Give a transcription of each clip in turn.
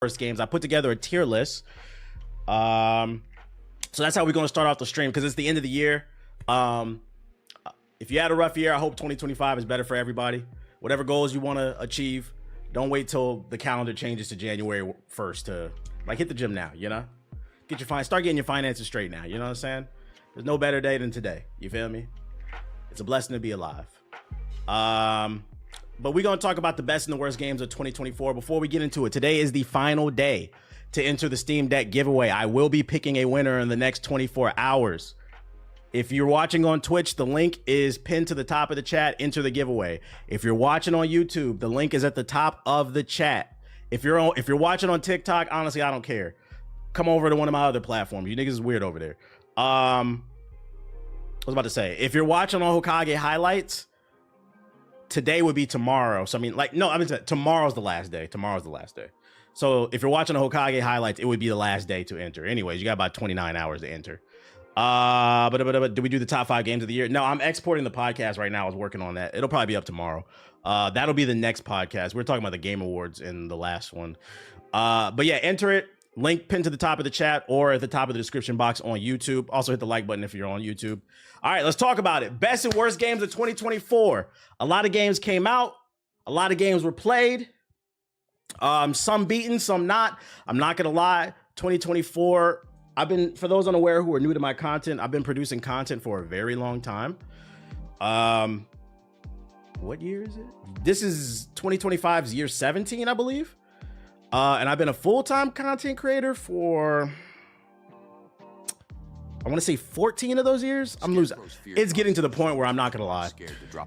worst games. I put together a tier list. So that's how we're going to start off the stream because it's the end of the year. If you had a rough year, I hope 2025 is better for everybody. Whatever goals you want to achieve, don't wait till the calendar changes to January 1st to like hit the gym now, you know? Start getting your finances straight now, you know what I'm saying? There's no better day than today. You feel me? It's a blessing to be alive. But we're going to talk about the best and the worst games of 2024. Before we get into it, today is the final day to enter the Steam Deck giveaway. I will be picking a winner in the next 24 hours. If you're watching on Twitch, the link is pinned to the top of the chat. Enter the giveaway. If you're watching on YouTube, the link is at the top of the chat. If you're watching on TikTok, honestly, I don't care. Come over to one of my other platforms. You niggas is weird over there. I was about to say, if you're watching on Hokage highlights, today would be tomorrow. So I mean, tomorrow's the last day. Tomorrow's the last day. So if you're watching the Hokage highlights, it would be the last day to enter. Anyways, you got about 29 hours to enter. But do we do the top 5 games of the year? No, I'm exporting the podcast right now. I was working on that. It'll probably be up tomorrow. That'll be the next podcast. We're talking about the Game Awards in the last one. But yeah, enter it. Link pinned to the top of the chat or at the top of the description box on YouTube. Also hit the like button if you're on YouTube. All right, let's talk about it. Best and worst games of 2024. A lot of games came out. A lot of games were played. Some beaten, some not. I'm not gonna lie. 2024. For those unaware who are new to my content, I've been producing content for a very long time. What year is it? This is 2025's year 17, I believe. And I've been a full-time content creator for, I want to say 14 of those years. I'm losing. It's getting to the point where I'm not gonna lie.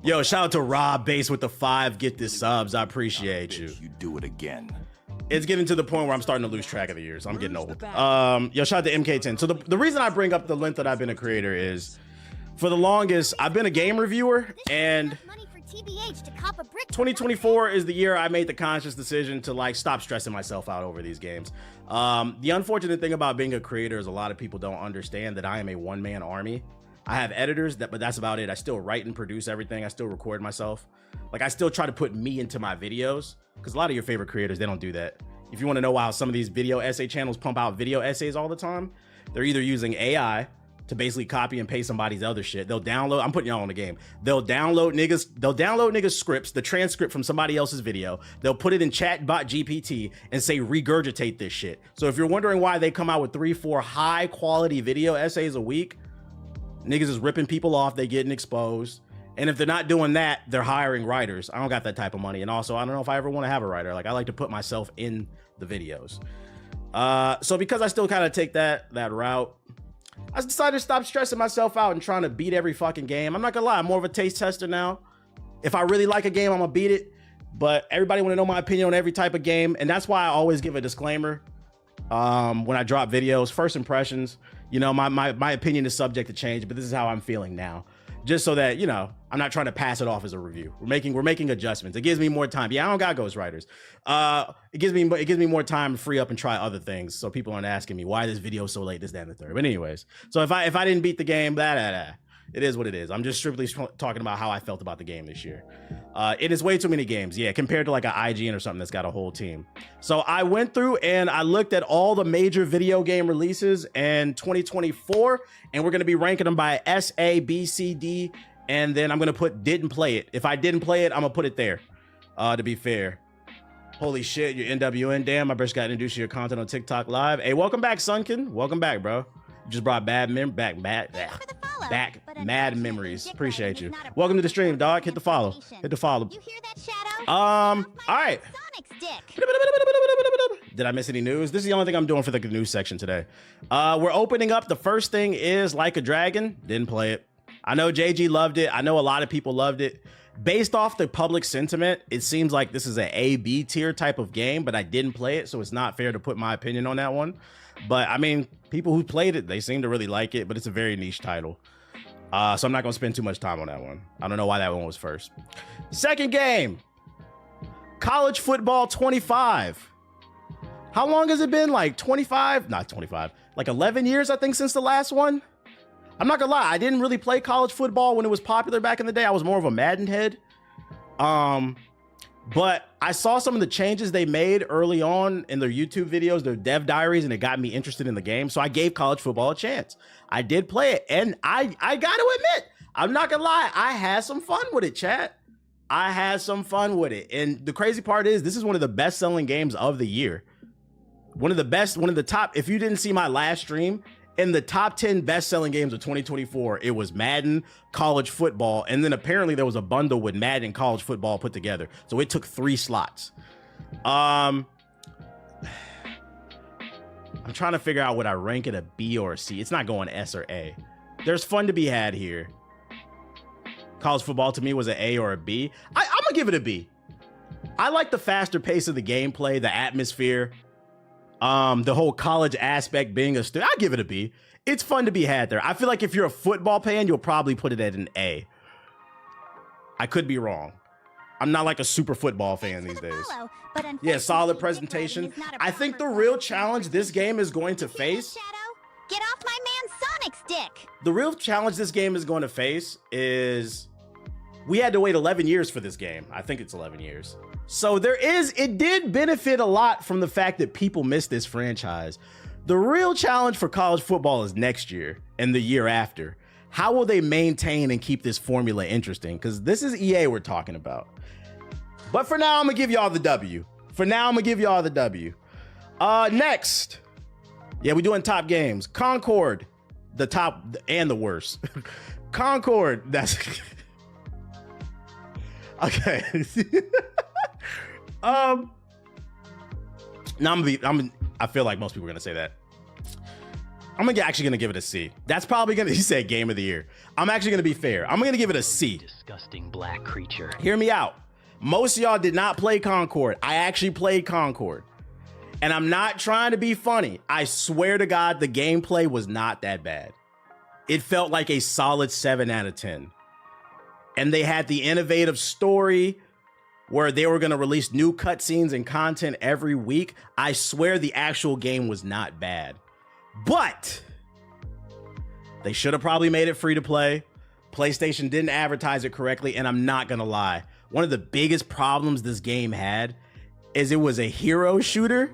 Yo, shout out to Rob Base with the 5 get this subs. I appreciate you. You do it again. It's getting to the point where I'm starting to lose track of the years. I'm getting old. Yo, shout out to MK10. So the reason I bring up the length that I've been a creator is, for the longest, I've been a game reviewer, and 2024 is the year I made the conscious decision to like stop stressing myself out over these games. The unfortunate thing about being a creator is a lot of people don't understand that I am a one-man army. I have editors, but that's about it. I still write and produce everything. I still record myself. Like, I still try to put me into my videos, because a lot of your favorite creators, they don't do that. If you want to know why some of these video essay channels pump out video essays all the time, they're either using AI to basically copy and paste somebody's other shit. They'll download, I'm putting y'all on the game. They'll download niggas scripts, the transcript from somebody else's video. They'll put it in Chatbot GPT and say, regurgitate this shit. So if you're wondering why they come out with 3-4 high quality video essays a week, niggas is ripping people off, they getting exposed. And if they're not doing that, they're hiring writers. I don't got that type of money. And also, I don't know if I ever want to have a writer. Like, I like to put myself in the videos. So because I still kind of take that route, I decided to stop stressing myself out and trying to beat every fucking game. I'm not gonna lie, I'm more of a taste tester now. If I really like a game, I'm gonna beat it. But everybody want to know my opinion on every type of game, and that's why I always give a disclaimer when I drop videos. First impressions, you know, my opinion is subject to change, but this is how I'm feeling now. Just so that, you know, I'm not trying to pass it off as a review. We're making adjustments. It gives me more time. Yeah, I don't got ghostwriters. It gives me more time to free up and try other things, so people aren't asking me why this video is so late, this, that, and the third. But anyways, so if I didn't beat the game, it is what it is. I'm just strictly talking about how I felt about the game this year. It is way too many games, yeah, compared to like an IGN or something that's got a whole team. So I went through and I looked at all the major video game releases in 2024, and we're gonna be ranking them by S, A, B, C, D, and then I'm gonna put didn't play it. If I didn't play it, I'm gonna put it there, to be fair. Holy shit, you're NWN. Damn, I just got introduced to your content on TikTok Live. Hey, welcome back, Sunken. Welcome back, bro. You just brought mad memories. Appreciate you. Welcome to the stream, dog. Hit the follow. Hit the follow. You hear that, Shadow? All right. Sonic's dick. Did I miss any news? This is the only thing I'm doing for the news section today. We're opening up. The first thing is Like a Dragon. Didn't play it. I know JG loved it. I know a lot of people loved it. Based off the public sentiment, it seems like this is an A-B tier type of game, but I didn't play it, so it's not fair to put my opinion on that one. But I mean, people who played it, they seem to really like it, but it's a very niche title. So I'm not gonna spend too much time on that one. I don't know why that one was first. Second game, College Football 25. How long has it been? Like 25? Not 25. Like 11 years, I think, since the last one. I'm not gonna lie, I didn't really play college football when it was popular back in the day. I was more of a Madden head. But I saw some of the changes they made early on in their YouTube videos, their dev diaries, and it got me interested in the game. So I gave college football a chance. I did play it, and I got to admit, I'm not gonna lie, I had some fun with it, chat. I had some fun with it. And the crazy part is, this is one of the best-selling games of the year. One of the top, if you didn't see my last stream, in the top 10 best-selling games of 2024, it was Madden, college football, and then apparently there was a bundle with Madden and college football put together. So it took 3 slots. I'm trying to figure out would I rank it a B or a C. It's not going S or A. There's fun to be had here. College football to me was an A or a B. I'm gonna give it a B. I like the faster pace of the gameplay, the atmosphere. The whole college aspect being a student, I give it a B. It's fun to be had there. I feel like if you're a football fan, you'll probably put it at an A. I could be wrong. I'm not like a super football fan these days. Yeah, solid presentation. I think the real challenge this game is going to face. Get off my man Sonic's dick. The real challenge this game is going to face is we had to wait 11 years for this game. I think it's 11 years. So it did benefit a lot from the fact that people miss this franchise. The real challenge for college football is next year and the year after. How will they maintain and keep this formula interesting? Because this is EA we're talking about. But for now, I'm gonna give y'all the W. Next. Yeah, we're doing top games. Concord, the top and the worst. Concord, that's okay. Now I feel like most people are gonna say that. I'm actually gonna give it a C. That's probably gonna, he said game of the year. I'm actually gonna be fair. I'm gonna give it a C. Disgusting black creature. Hear me out. Most of y'all did not play Concord. I actually played Concord. And I'm not trying to be funny. I swear to God, the gameplay was not that bad. It felt like a solid 7 out of 10. And they had the innovative story where they were going to release new cutscenes and content every week. I swear the actual game was not bad. But they should have probably made it free to play. PlayStation didn't advertise it correctly. And I'm not going to lie. One of the biggest problems this game had is it was a hero shooter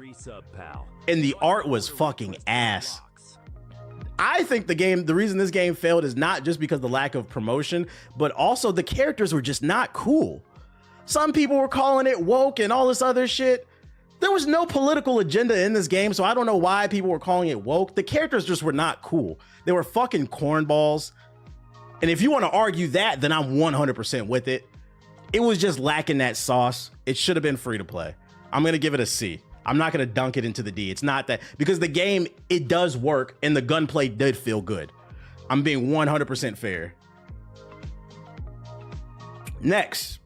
and the art was fucking ass. I think the reason this game failed is not just because of the lack of promotion, but also the characters were just not cool. Some people were calling it woke and all this other shit. There was no political agenda in this game, so I don't know why people were calling it woke. The characters just were not cool. They were fucking cornballs. And if you want to argue that, then I'm 100% with it. It was just lacking that sauce. It should have been free to play. I'm going to give it a C. I'm not going to dunk it into the D. It's not that, because the game, it does work and the gunplay did feel good. I'm being 100% fair. Next.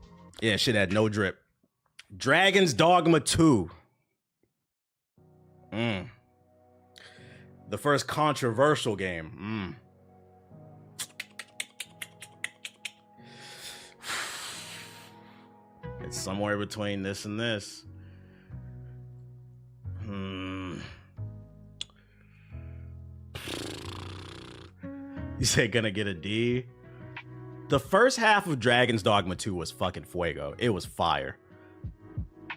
Yeah, shit had no drip. Dragon's Dogma 2. The first controversial game. It's somewhere between this and this. You say gonna get a D? The first half of Dragon's Dogma 2 was fucking fuego. It was fire.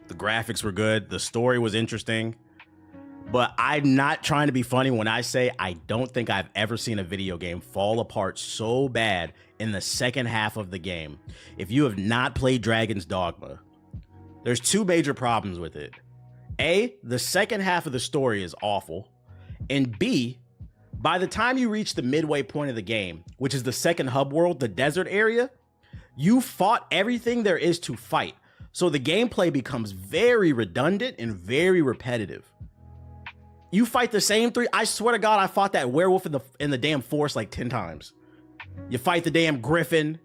The graphics were good. The story was interesting. But I'm not trying to be funny when I say I don't think I've ever seen a video game fall apart so bad in the second half of the game. If you have not played Dragon's Dogma, there's 2 major problems with it. A, the second half of the story is awful. And B, by the time you reach the midway point of the game, which is the second hub world, the desert area, you fought everything there is to fight. So the gameplay becomes very redundant and very repetitive. You fight the same 3. I swear to God, I fought that werewolf in the damn forest like 10 times. You fight the damn griffin.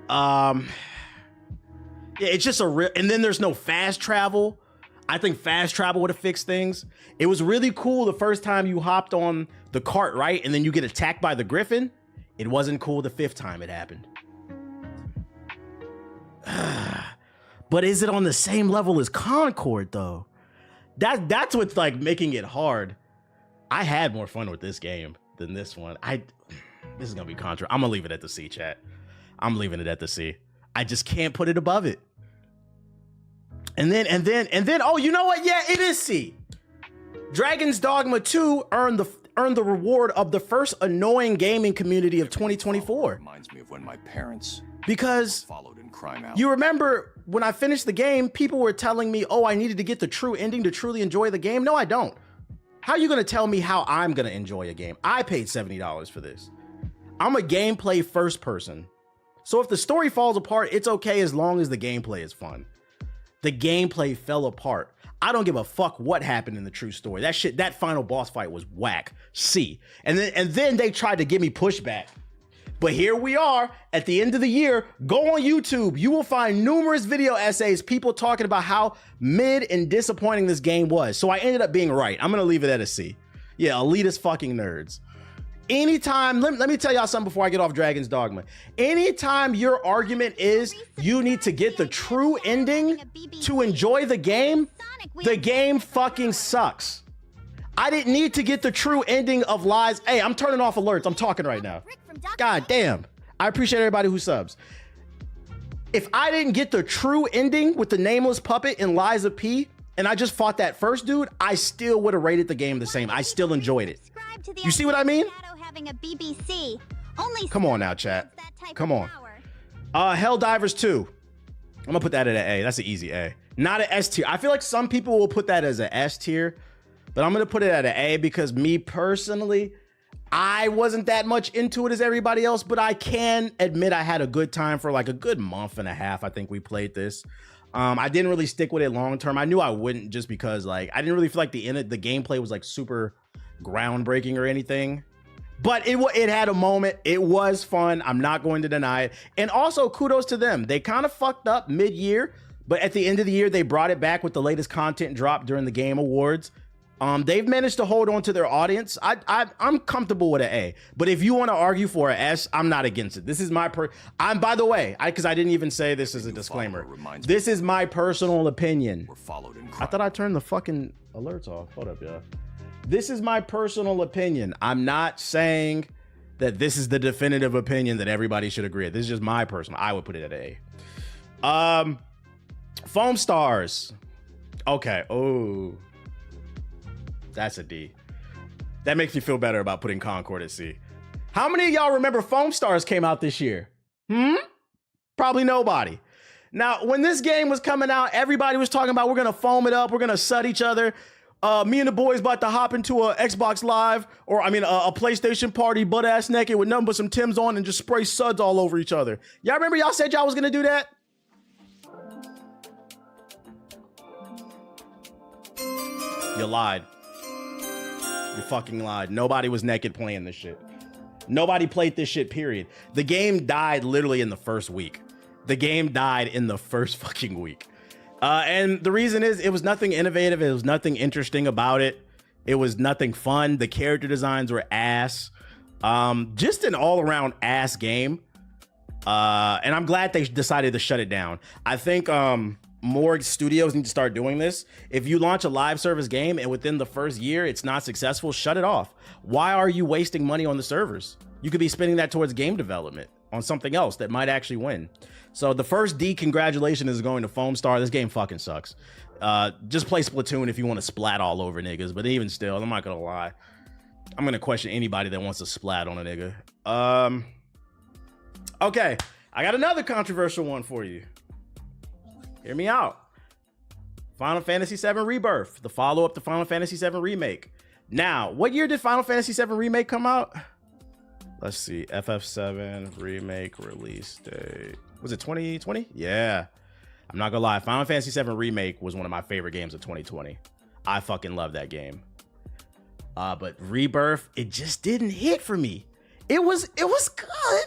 Yeah, it's just a real, and then there's no fast travel. I think fast travel would have fixed things. It was really cool the first time you hopped on the cart, right? And then you get attacked by the griffin. It wasn't cool the 5th time it happened. But is it on the same level as Concord though? That's what's like making it hard. I had more fun with this game than this one. This is gonna be contra. I'm gonna leave it at the C, chat. I'm leaving it at the C. I just can't put it above it. And then, oh, you know what? Yeah, it is C. Dragon's Dogma 2 earned the reward of the first annoying gaming community of 2024. Reminds me of when my parents Because followed in Crime Alley. you remember when I finished the game, people were telling me, oh, I needed to get the true ending to truly enjoy the game. No, I don't. How are you going to tell me how I'm going to enjoy a game? I paid $70 for this. I'm a gameplay first person. So if the story falls apart, it's okay as long as the gameplay is fun. The gameplay fell apart. I don't give a fuck what happened in the true story. That final boss fight was whack. C. And then they tried to give me pushback. But here we are at the end of the year. Go on YouTube. You will find numerous video essays, people talking about how mid and disappointing this game was. So I ended up being right. I'm gonna leave it at a C. Yeah, elitist fucking nerds. Anytime, let me tell y'all something before I get off Dragon's Dogma. Anytime your argument is you need to get the true ending to enjoy the game fucking sucks. I didn't need to get the true ending of Lies. Hey, I'm turning off alerts. I'm talking right now. God damn. I appreciate everybody who subs. If I didn't get the true ending with the nameless puppet in Lies of P, and I just fought that first dude, I still would have rated the game the same. I still enjoyed it. You see what I mean? Come on now, chat. Come on. Helldivers 2. I'm gonna put that at an A. That's an easy A. Not an S tier. I feel like some people will put that as an S tier, but I'm gonna put it at an A because me personally, I wasn't that much into it as everybody else, but I can admit I had a good time for like a good month and a half. I think we played this. I didn't really stick with it long term. I knew I wouldn't just because like I didn't really feel like the gameplay was like super groundbreaking or anything. But it had a moment. It was fun. I'm not going to deny it. And also kudos to them. They kind of fucked up mid-year, but at the end of the year, they brought it back with the latest content drop during the Game Awards. They've managed to hold on to their audience. I'm comfortable with an A. But if you want to argue for an S, I'm not against it. This is my by the way, because I didn't even say this as a disclaimer. This is my personal opinion. I thought I turned the fucking alerts off. Hold up, yeah. This is my personal opinion. I'm not saying that this is the definitive opinion that everybody should agree with. This is just my personal. I would put it at A. Foam Stars. Okay. Oh, that's a D. That makes me feel better about putting Concord at C. How many of y'all remember Foam Stars came out this year? Probably nobody. Now, when this game was coming out, everybody was talking about we're gonna foam it up, we're gonna sud each other. Me and the boys about to hop into a Xbox Live, or I mean a PlayStation party, butt ass naked with nothing but some Timbs on and just spray suds all over each other. Y'all remember y'all said y'all was gonna do that? You lied. You fucking lied. Nobody was naked playing this shit. Nobody played this shit, period. The game died literally in the first week. The game died in the first fucking week. And the reason is it was nothing innovative. It was nothing interesting about it. It was nothing fun. The character designs were ass. Just an all around ass game. And I'm glad they decided to shut it down. I think more studios need to start doing this. If you launch a live service game and within the first year it's not successful, shut it off. Why are you wasting money on the servers? You could be spending that towards game development on something else that might actually win. So the first D, congratulations, is going to Foam Star. This game fucking sucks. Just play Splatoon if you want to splat all over niggas. But even still, I'm not gonna lie. I'm gonna question anybody that wants to splat on a nigga. Okay, I got another controversial one for you. Hear me out. Final Fantasy VII Rebirth, the follow-up to Final Fantasy VII Remake. Now, what year did Final Fantasy VII Remake come out? Let's see, FF7 Remake release date. Was it 2020? Yeah. I'm not gonna lie, Final Fantasy VII Remake was one of my favorite games of 2020. I fucking love that game. But Rebirth, it just didn't hit for me. It was good,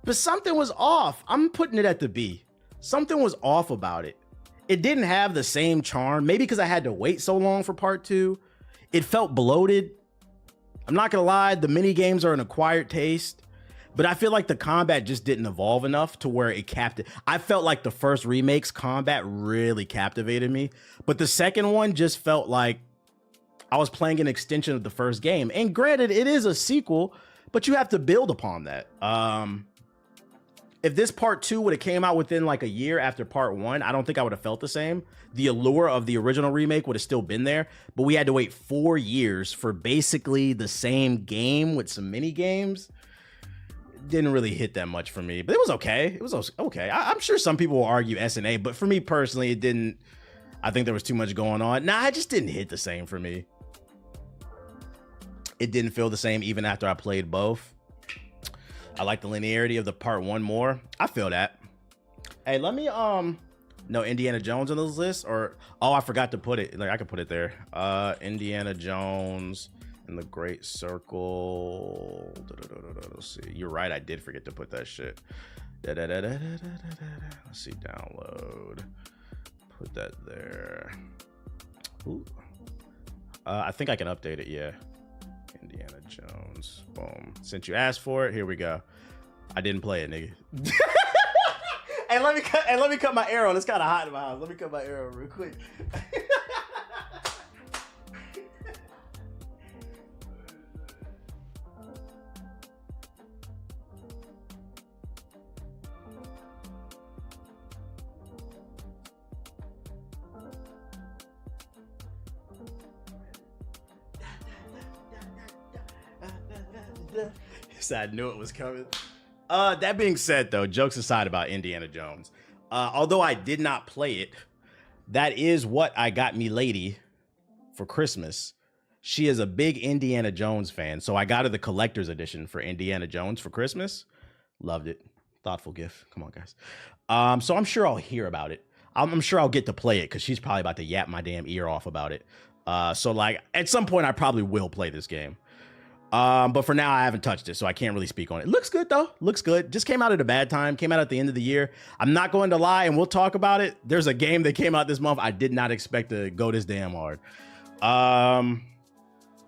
but something was off. I'm putting it at the B. Something was off about it. It didn't have the same charm, maybe because I had to wait so long for part 2. It felt bloated. I'm not gonna lie, the mini games are an acquired taste, but I feel like the combat just didn't evolve enough to where it I felt like the first remake's combat really captivated me, but the second one just felt like I was playing an extension of the first game. And granted, it is a sequel, but you have to build upon that. if this part 2 would have came out within like a year after part 1, I don't think I would have felt the same. The allure of the original remake would have still been there, but we had to wait 4 years for basically the same game with some mini games. It didn't really hit that much for me, but it was okay. It was okay. I'm sure some people will argue SNA, but for me personally, it didn't. I think there was too much going on. Nah, it just didn't hit the same for me. It didn't feel the same even after I played both. I like the linearity of the part 1 more. I feel that. Hey, let me no Indiana Jones on this list, or oh, I forgot to put it. Like I could put it there. Indiana Jones and the Great Circle. Let's see. You're right, I did forget to put that shit. Let's see, download. Put that there. Ooh. I think I can update it, yeah. Indiana Jones. Boom. Since you asked for it, here we go. I didn't play it, nigga. Hey, let me cut my arrow. It's kind of hot in my house. Let me cut my arrow real quick. I knew it was coming. That being said, though, jokes aside about Indiana Jones, although I did not play it, that is what I got me lady for Christmas. She is a big Indiana Jones fan, so I got her the collector's edition for Indiana Jones for Christmas. Loved it. Thoughtful gift. Come on, guys. So I'm sure I'll hear about it. I'm sure I'll get to play it because she's probably about to yap my damn ear off about it. So like at some point I probably will play this game. But for now I haven't touched it, so I can't really speak on it. Looks good though. Looks good. Just came out at a bad time. Came out at the end of the year. I'm not going to lie, and we'll talk about it. There's a game that came out this month I did not expect to go this damn hard. One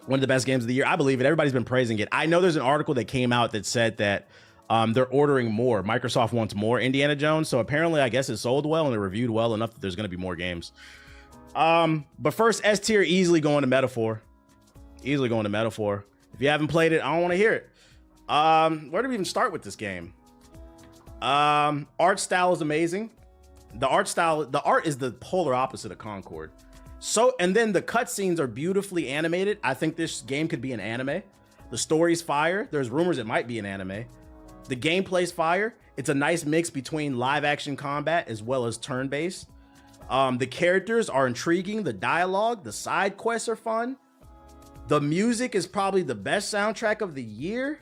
of the best games of the year. I believe it. Everybody's been praising it. I know there's an article that came out that said that they're ordering more. Microsoft wants more Indiana Jones. So apparently I guess it sold well and it reviewed well enough that there's going to be more games. But first, S tier easily going to Metaphor. Easily going to Metaphor. If you haven't played it, I don't want to hear it. Where do we even start with this game? Art style is amazing. The art is the polar opposite of Concord. So, and then the cutscenes are beautifully animated. I think this game could be an anime. The story's fire. There's rumors it might be an anime. The gameplay's fire. It's a nice mix between live action combat as well as turn-based. The characters are intriguing. The dialogue, the side quests are fun. The music is probably the best soundtrack of the year.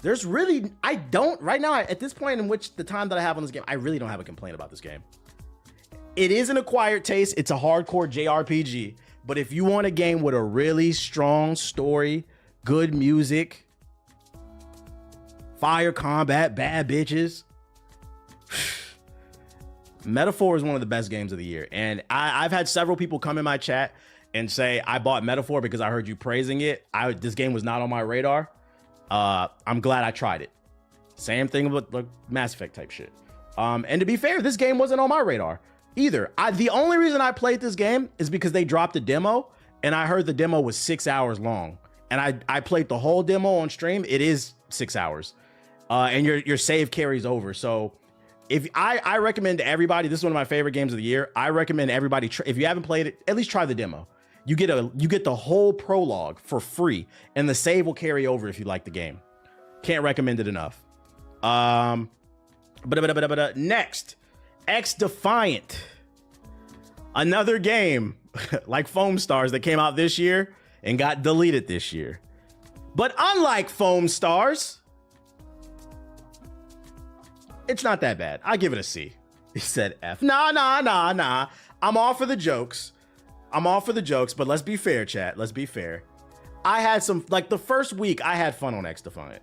There's really, I don't, right now, at this point in which the time that I have on this game, I really don't have a complaint about this game. It is an acquired taste. It's a hardcore JRPG. But if you want a game with a really strong story, good music, fire combat, bad bitches, Metaphor is one of the best games of the year. And I've had several people come in my chat and say, I bought Metaphor because I heard you praising it. This game was not on my radar. I'm glad I tried it. Same thing with like Mass Effect type shit. And to be fair, this game wasn't on my radar either. The only reason I played this game is because they dropped a demo and I heard the demo was 6 hours long. And I played the whole demo on stream. It is 6 hours. And your save carries over. So if I recommend to everybody, this is one of my favorite games of the year. I recommend everybody, if you haven't played it, at least try the demo. You get the whole prologue for free, and the save will carry over if you like the game. Can't recommend it enough. Next, XDefiant. Another game like Foam Stars that came out this year and got deleted this year. But unlike Foam Stars, it's not that bad. I give it a C. He said F. Nah. I'm all for the jokes. But let's be fair, chat. Let's be fair. I had some, like the first week, I had fun on XDefiant.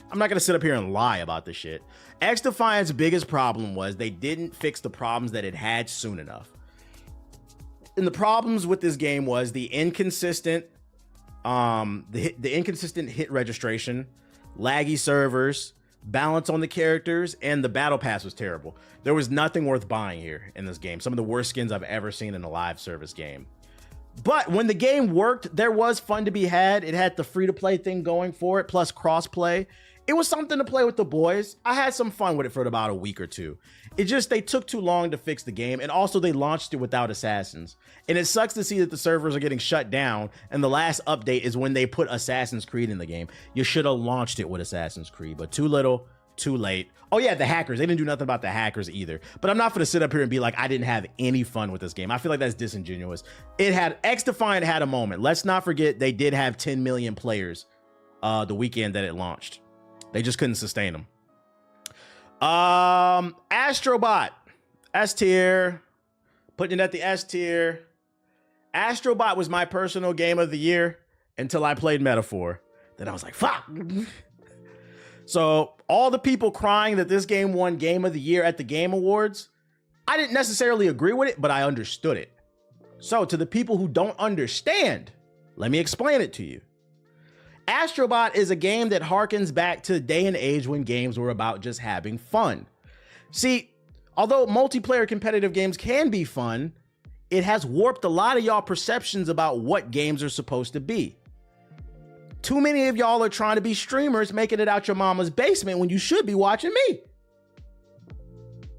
I'm not gonna sit up here and lie about this shit. XDefiant's biggest problem was they didn't fix the problems that it had soon enough. And the problems with this game was the inconsistent, the inconsistent hit registration, laggy servers, balance on the characters, and the battle pass was terrible. There was nothing worth buying here in this game. Some of the worst skins I've ever seen in a live service game. But when the game worked, there was fun to be had. It had the free-to-play thing going for it, plus cross-play. It was something to play with the boys. I had some fun with it for about a week or two. It just, they took too long to fix the game. And also they launched it without assassins. And it sucks to see that the servers are getting shut down. And the last update is when they put Assassin's Creed in the game. You should have launched it with Assassin's Creed, but too little, too late. Oh yeah, the hackers. They didn't do nothing about the hackers either. But I'm not gonna sit up here and be like, I didn't have any fun with this game. I feel like that's disingenuous. It had, XDefiant had a moment. Let's not forget they did have 10 million players the weekend that it launched. They just couldn't sustain them. Astrobot, S tier. Putting it at the S tier. Astrobot was my personal game of the year until I played Metaphor. Then I was like, fuck. So all the people crying that this game won Game of the Year at the Game Awards, I didn't necessarily agree with it, but I understood it. So to the people who don't understand, let me explain it to you. Astrobot is a game that harkens back to the day and age when games were about just having fun. See, although multiplayer competitive games can be fun, it has warped a lot of y'all perceptions about what games are supposed to be. Too many of y'all are trying to be streamers making it out your mama's basement when you should be watching me.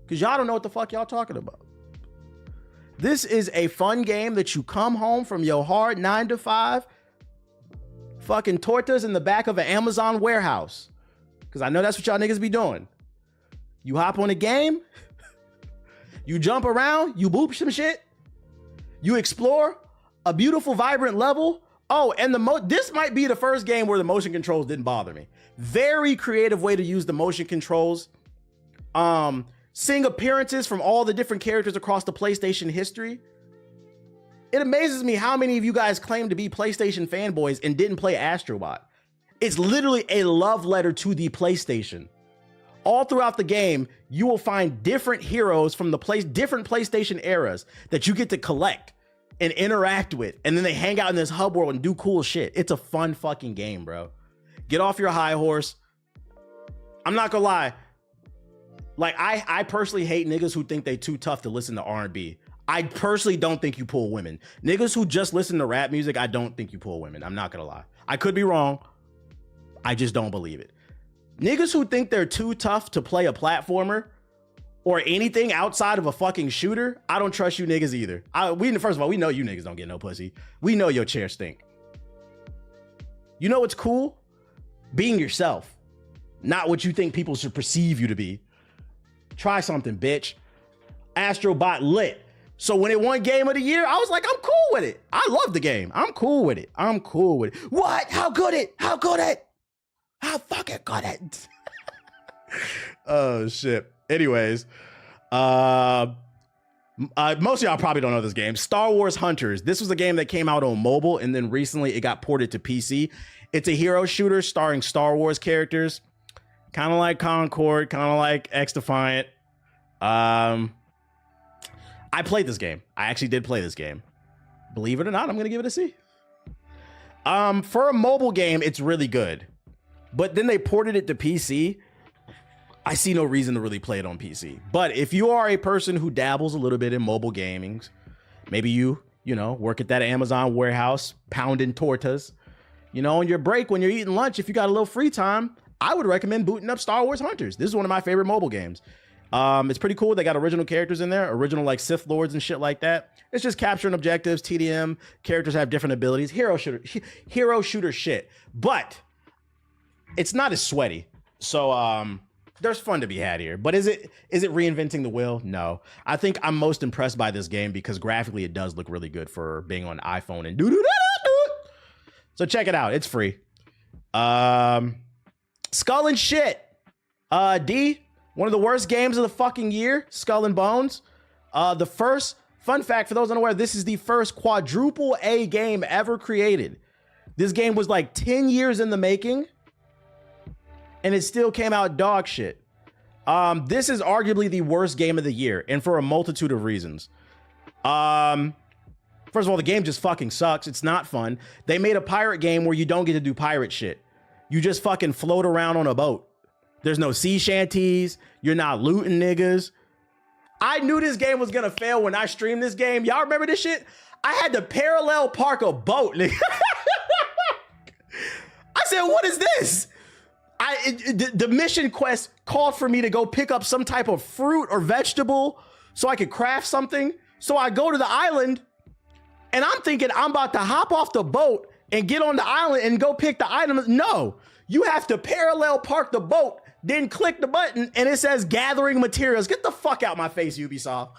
Because y'all don't know what the fuck y'all talking about. This is a fun game that you come home from your hard 9 to 5, fucking tortas in the back of an Amazon warehouse. Because I know that's what y'all niggas be doing. You hop on a game, you jump around, you boop some shit, you explore a beautiful, vibrant level. Oh, and this might be the first game where the motion controls didn't bother me. Very creative way to use the motion controls. Seeing appearances from all the different characters across the PlayStation history. It amazes me how many of you guys claim to be PlayStation fanboys and didn't play Astrobot. It's literally a love letter to the PlayStation. All throughout the game, you will find different heroes from the different PlayStation eras that you get to collect and interact with, and then they hang out in this hub world and do cool shit. It's a fun fucking game, bro. Get off your high horse. I'm not gonna lie. Like, I personally hate niggas who think they too tough to listen to R&B. I personally don't think you pull women. Niggas who just listen to rap music, I don't think you pull women. I'm not gonna lie. I could be wrong. I just don't believe it. Niggas who think they're too tough to play a platformer or anything outside of a fucking shooter, I don't trust you niggas either. First of all, we know you niggas don't get no pussy. We know your chair stink. You know what's cool? Being yourself, not what you think people should perceive you to be. Try something, bitch. Astrobot lit. So when it won Game of the Year, I was like, I'm cool with it. I love the game. I'm cool with it. I'm cool with it. What? How good it? How good it? How fucking good it? Oh shit. Anyways, most of y'all probably don't know this game. Star Wars Hunters. This was a game that came out on mobile and then recently it got ported to PC. It's a hero shooter starring Star Wars characters. Kind of like Concord, kind of like XDefiant. I played this game. I actually did play this game. Believe it or not, I'm gonna give it a C. For a mobile game, it's really good. But then they ported it to PC. I see no reason to really play it on PC. But if you are a person who dabbles a little bit in mobile gaming, maybe you work at that Amazon warehouse pounding tortas, on your break when you're eating lunch, if you got a little free time, I would recommend booting up Star Wars Hunters. This is one of my favorite mobile games. It's pretty cool. They got original characters in there, original like Sith Lords and shit like that. It's just capturing objectives, TDM. Characters have different abilities. Hero shooter shit. But it's not as sweaty. So there's fun to be had here. But is it reinventing the wheel? No. I think I'm most impressed by this game because graphically it does look really good for being on iPhone and so check it out. It's free. Skull and Shit. D, one of the worst games of the fucking year, Skull and Bones. The first, fun fact for those unaware, this is the first quadruple A game ever created. This game was like 10 years in the making, and it still came out dog shit. This is arguably the worst game of the year, and for a multitude of reasons. First of all, the game just fucking sucks. It's not fun. They made a pirate game where you don't get to do pirate shit. You just fucking float around on a boat. There's no sea shanties. You're not looting niggas. I knew this game was gonna fail when I streamed this game. Y'all remember this shit? I had to parallel park a boat, nigga. I said, what is this? The mission quest called for me to go pick up some type of fruit or vegetable so I could craft something. So I go to the island and I'm thinking I'm about to hop off the boat and get on the island and go pick the items. No, you have to parallel park the boat, then click the button and it says gathering materials. Get the fuck out my face, Ubisoft.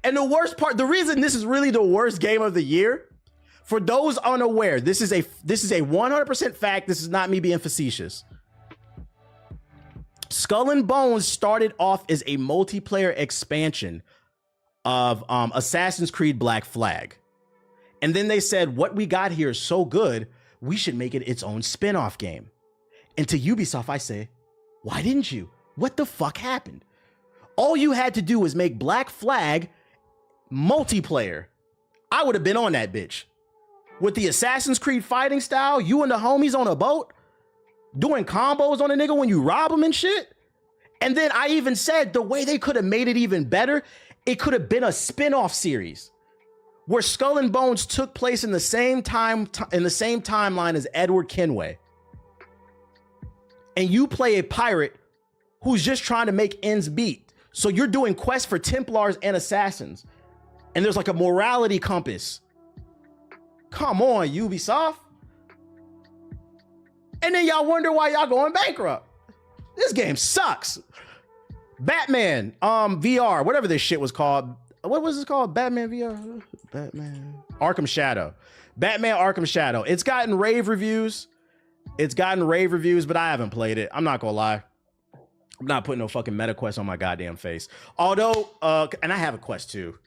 And the worst part, the reason this is really the worst game of the year, for those unaware, this is a 100% fact. This is not me being facetious. Skull and Bones started off as a multiplayer expansion of Assassin's Creed Black Flag. And then they said, what we got here is so good, we should make it its own spin-off game. And to Ubisoft, I say, why didn't you? What the fuck happened? All you had to do was make Black Flag multiplayer. I would have been on that bitch. With the Assassin's Creed fighting style, you and the homies on a boat, doing combos on a nigga when you rob him and shit. And then I even said the way they could have made it even better, it could have been a spin-off series where Skull and Bones took place in the same timeline as Edward Kenway. And you play a pirate who's just trying to make ends meet. So you're doing quests for Templars and assassins. And there's like a morality compass. Come on, Ubisoft. And then y'all wonder why y'all going bankrupt. This game sucks. Batman, VR, whatever this shit was called. What was it called? Batman VR? Batman Arkham Shadow. Batman Arkham Shadow. It's gotten rave reviews. But I haven't played it. I'm not gonna lie. I'm not putting no fucking meta quest on my goddamn face. Although, and I have a quest too.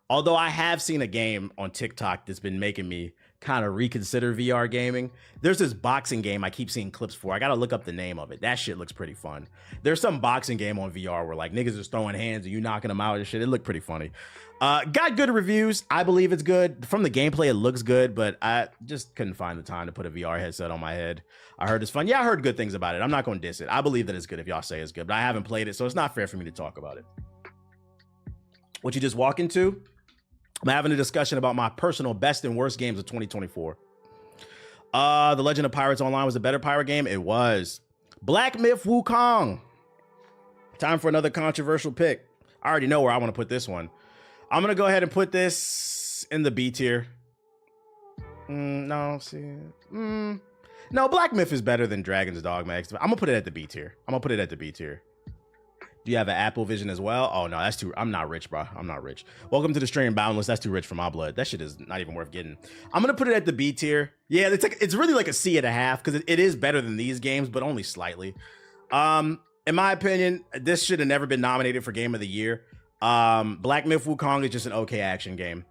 Although I have seen a game on TikTok that's been making me kind of reconsider VR gaming. There's this boxing game I keep seeing clips for. I gotta look up the name of it. That shit looks pretty fun. There's some boxing game on VR where like niggas is throwing hands and you knocking them out and shit. It looked pretty funny. Got good reviews. I believe it's good. From the gameplay, it looks good, but I just couldn't find the time to put a VR headset on my head. I heard it's fun. Yeah, I heard good things about it. I'm not gonna diss it. I believe that it's good if y'all say it's good, but I haven't played it, so it's not fair for me to talk about it. What you just walk into? I'm having a discussion about my personal best and worst games of 2024. The Legend of Pirates Online was a better pirate game. It was. Black Myth Wukong. Time for another controversial pick. I already know where I want to put this one. I'm going to go ahead and put this in the B tier. No, Black Myth is better than Dragon's Dogma. I'm going to put it at the B tier. Do you have an Apple Vision as well? Oh no, that's too. I'm not rich, bro. I'm not rich. Welcome to the stream, Boundless. That's too rich for my blood. That shit is not even worth getting. I'm gonna put it at the B tier. Yeah, it's really like a C.5 because it is better than these games, but only slightly. In my opinion, this should have never been nominated for Game of the Year. Black Myth Wukong is just an okay action game.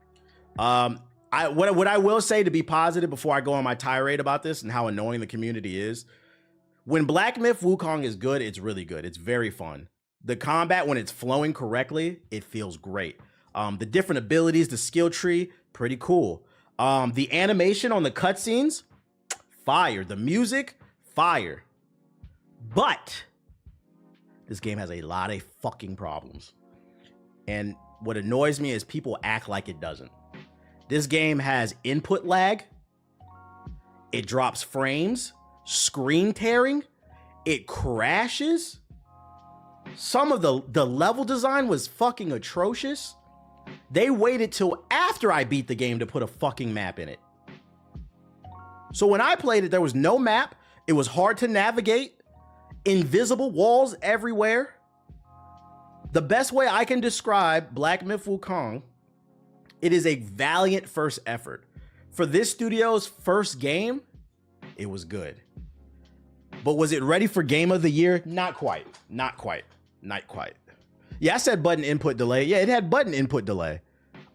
What I will say to be positive before I go on my tirade about this and how annoying the community is, when Black Myth Wukong is good, it's really good. It's very fun. The combat, when it's flowing correctly, it feels great. The different abilities, the skill tree, pretty cool. The animation on the cutscenes, fire. The music, fire. But this game has a lot of fucking problems. And what annoys me is people act like it doesn't. This game has input lag. It drops frames, screen tearing. It crashes. Some of the level design was fucking atrocious. They waited till after I beat the game to put a fucking map in it. So when I played it, there was no map. It was hard to navigate. Invisible walls everywhere. The best way I can describe Black Myth Wukong, it is a valiant first effort. For this studio's first game, it was good. But was it ready for Game of the Year? Not quite. Yeah, I said button input delay. Yeah, it had button input delay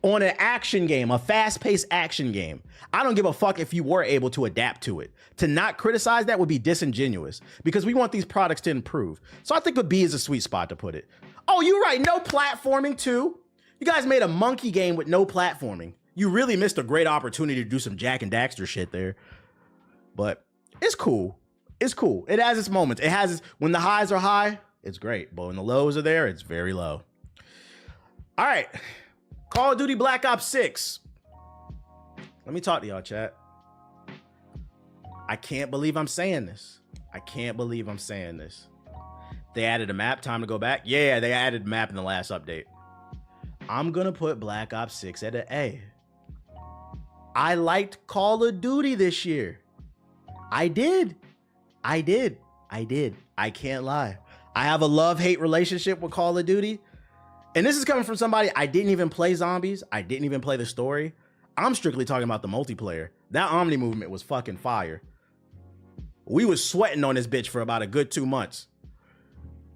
on an action game, a fast-paced action game. I don't give a fuck if you were able to adapt to it. To not criticize that would be disingenuous because we want these products to improve. So I think a B is a sweet spot to put it. Oh, you're right. No platforming too. You guys made a monkey game with no platforming. You really missed a great opportunity to do some Jack and Daxter shit there. But it's cool. It's cool. It has its moments. It has its, when the highs are high, it's great. But when the lows are there, it's very low. All right. Call of Duty Black Ops 6. Let me talk to y'all, chat. I can't believe I'm saying this. I can't believe I'm saying this. They added a map, time to go back. Yeah, they added a map in the last update. I'm gonna put Black Ops 6 at an A. I liked Call of Duty this year. I did. I can't lie. I have a love-hate relationship with Call of Duty. And this is coming from somebody, I didn't even play zombies. I didn't even play the story. I'm strictly talking about the multiplayer. That Omni movement was fucking fire. We was sweating on this bitch for about a good 2 months.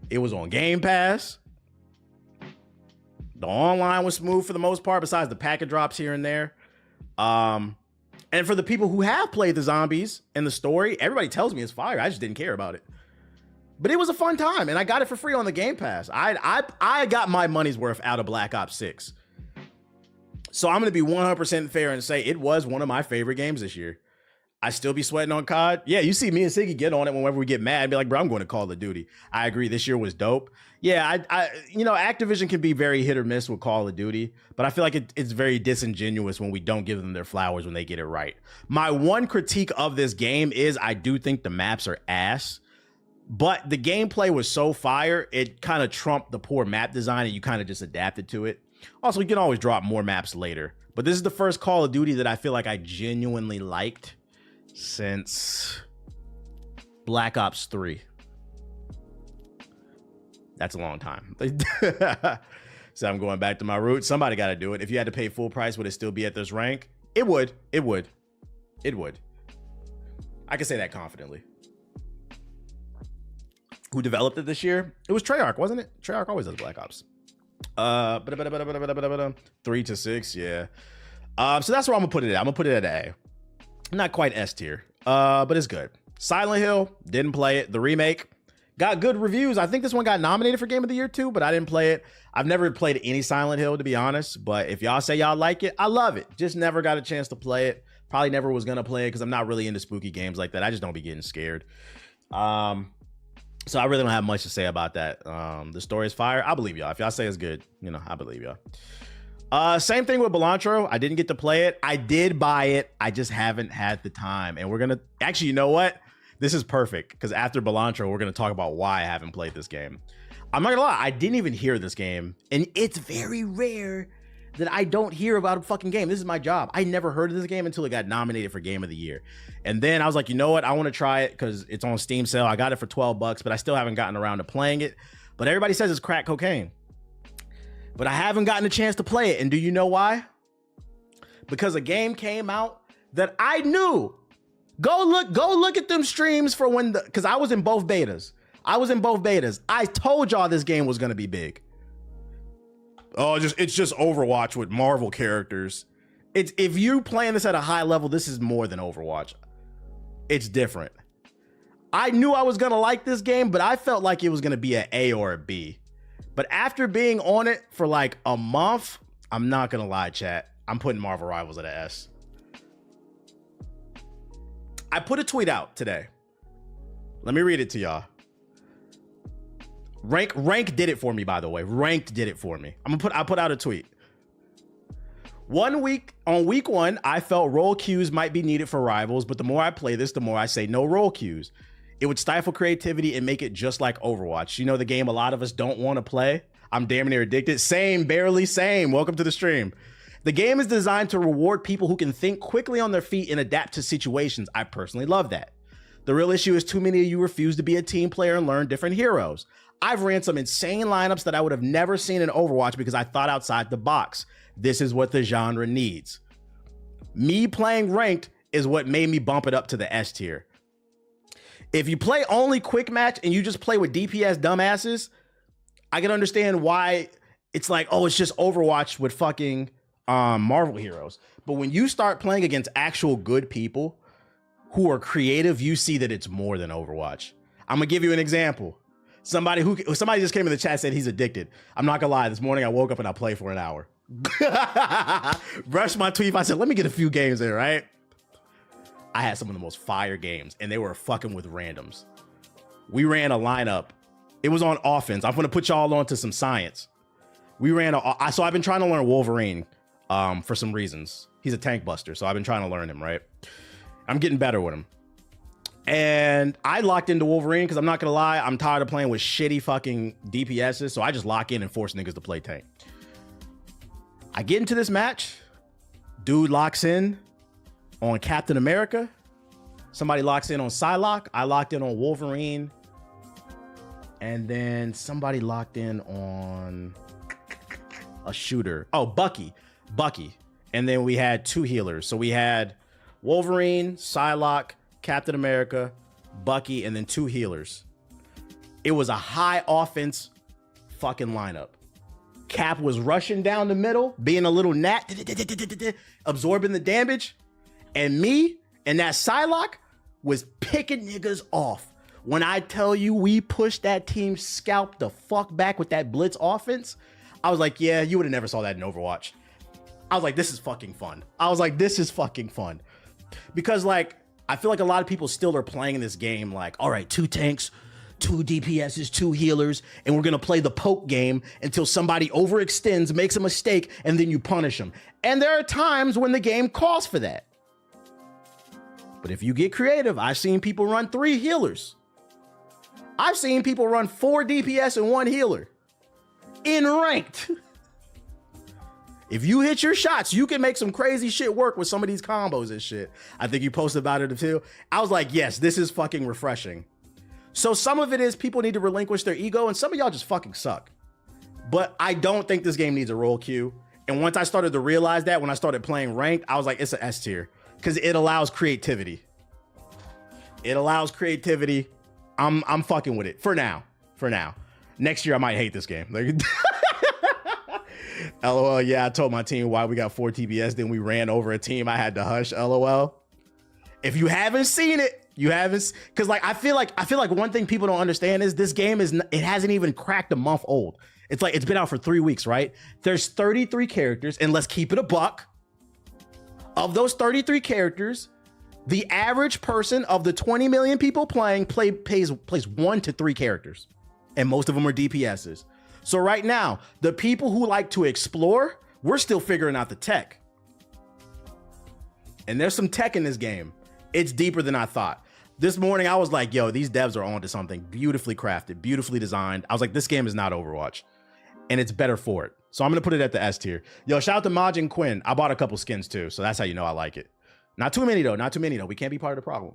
It was on Game Pass. The online was smooth for the most part, besides the packet drops here and there. And for the people who have played the zombies and the story, everybody tells me it's fire. I just didn't care about it. But it was a fun time, and I got it for free on the Game Pass. I got my money's worth out of Black Ops 6. So I'm going to be 100% fair and say it was one of my favorite games this year. I still be sweating on COD. Yeah, you see me and Siggy get on it whenever we get mad and be like, bro, I'm going to Call of Duty. I agree, this year was dope. Yeah, you know, Activision can be very hit or miss with Call of Duty, but I feel like it's very disingenuous when we don't give them their flowers when they get it right. My one critique of this game is I do think the maps are ass, but the gameplay was so fire, it kind of trumped the poor map design and you kind of just adapted to it. Also, you can always drop more maps later, but this is the first Call of Duty that I feel like I genuinely liked since Black Ops 3. That's a long time. So I'm going back to my roots. Somebody got to do it. If you had to pay full price, would it still be at this rank? It would. It would. It would. I can say that confidently. Who developed it this year? It was Treyarch, wasn't it? Treyarch always does Black Ops. 3 to 6, yeah. So that's where I'm gonna put it at. I'm gonna put it at A. Not quite S tier, but it's good. Silent Hill, didn't play it. The remake got good reviews. I think this one got nominated for Game of the Year too, but I didn't play it. I've never played any Silent Hill, to be honest, but if y'all say y'all like it, I love it. Just never got a chance to play it. Probably never was gonna play it because I'm not really into spooky games like that. I just don't be getting scared. So I really don't have much to say about that. The story is fire. I believe y'all. If y'all say it's good, you know, I believe y'all. Same thing with Belantro. I didn't get to play it. I did buy it. I just haven't had the time. And we're going to actually, you know what? This is perfect because after Belantro, we're going to talk about why I haven't played this game. I'm not gonna lie. I didn't even hear this game. And it's very rare that I don't hear about a fucking game. This is my job. I never heard of this game until it got nominated for Game of the Year. And then I was like, you know what? I want to try it because it's on Steam sale. I got it for $12, but I still haven't gotten around to playing it. But everybody says it's crack cocaine. But I haven't gotten a chance to play it. And do you know why? Because a game came out that I knew. Go look at them streams for when because I was in both betas. I told y'all this game was gonna be big. Oh, it's just Overwatch with Marvel characters. It's if you playing this at a high level, this is more than Overwatch. It's different. I knew I was gonna like this game, but I felt like it was gonna be an A or a B. But after being on it for like a month, I'm not gonna lie, chat. I'm putting Marvel Rivals at an S. I put a tweet out today. Let me read it to y'all. Rank did it for me, by the way. Ranked did it for me. I put out a tweet. On week one, I felt role queues might be needed for Rivals, but the more I play this, the more I say no role queues. It would stifle creativity and make it just like Overwatch. You know, the game a lot of us don't want to play. I'm damn near addicted. Same, barely same. Welcome to the stream. The game is designed to reward people who can think quickly on their feet and adapt to situations. I personally love that. The real issue is too many of you refuse to be a team player and learn different heroes. I've ran some insane lineups that I would have never seen in Overwatch because I thought outside the box. This is what the genre needs. Me playing ranked is what made me bump it up to the S tier. If you play only quick match and you just play with DPS dumbasses, I can understand why it's like, oh, it's just Overwatch with fucking Marvel heroes. But when you start playing against actual good people who are creative, you see that it's more than Overwatch. I'm gonna give you an example. Somebody just came in the chat and said he's addicted. I'm not gonna lie, this morning I woke up and I played for an hour. Brushed my tweet. I said, let me get a few games in, right? I had some of the most fire games and they were fucking with randoms. We ran a lineup. It was on offense. I'm gonna put y'all on to some science. So I've been trying to learn Wolverine for some reasons. He's a tank buster, so I've been trying to learn him, right? I'm getting better with him. And I locked into Wolverine because I'm not gonna lie, I'm tired of playing with shitty fucking DPSs, so I just lock in and force niggas to play tank. I get into this match, dude locks in on Captain America, somebody locks in on Psylocke, I locked in on Wolverine, and then somebody locked in on a shooter. Oh, Bucky. And then we had 2 healers. So we had Wolverine, Psylocke, Captain America, Bucky, and then 2 healers. It was a high offense fucking lineup. Cap was rushing down the middle, being a little gnat, absorbing the damage. And me and that Psylocke was picking niggas off. When I tell you we pushed that team scalp the fuck back with that blitz offense, I was like, yeah, you would have never saw that in Overwatch. I was like, this is fucking fun. Because like, I feel like a lot of people still are playing this game like, all right, 2 tanks, 2 DPSs, 2 healers, and we're gonna play the poke game until somebody overextends, makes a mistake, and then you punish them. And there are times when the game calls for that. But if you get creative, I've seen people run 3 healers. I've seen people run 4 DPS and 1 healer in ranked. If you hit your shots, you can make some crazy shit work with some of these combos and shit. I think you posted about it too. I was like, yes, this is fucking refreshing. So some of it is people need to relinquish their ego, and some of y'all just fucking suck. But I don't think this game needs a role queue. And once I started to realize that, when I started playing ranked, I was like, it's an S tier because it allows creativity. I'm fucking with it for now. Next year, I might hate this game. Like, LOL, yeah, I told my team why we got 4 TBS, then we ran over a team. I had to hush, LOL. If you haven't seen it, because like I feel like one thing people don't understand is this game it hasn't even cracked a month old. It's like it's been out for 3 weeks, right? There's 33 characters, and let's keep it a buck. Of those 33 characters, the average person of the 20 million people playing plays 1 to 3 characters, and most of them are DPSs. So right now, the people who like to explore, we're still figuring out the tech. And there's some tech in this game. It's deeper than I thought. This morning, I was like, yo, these devs are onto something. Beautifully crafted, beautifully designed. I was like, this game is not Overwatch. And it's better for it. So I'm going to put it at the S tier. Yo, shout out to Majin Quinn. I bought a couple skins too. So that's how you know I like it. Not too many though. We can't be part of the problem.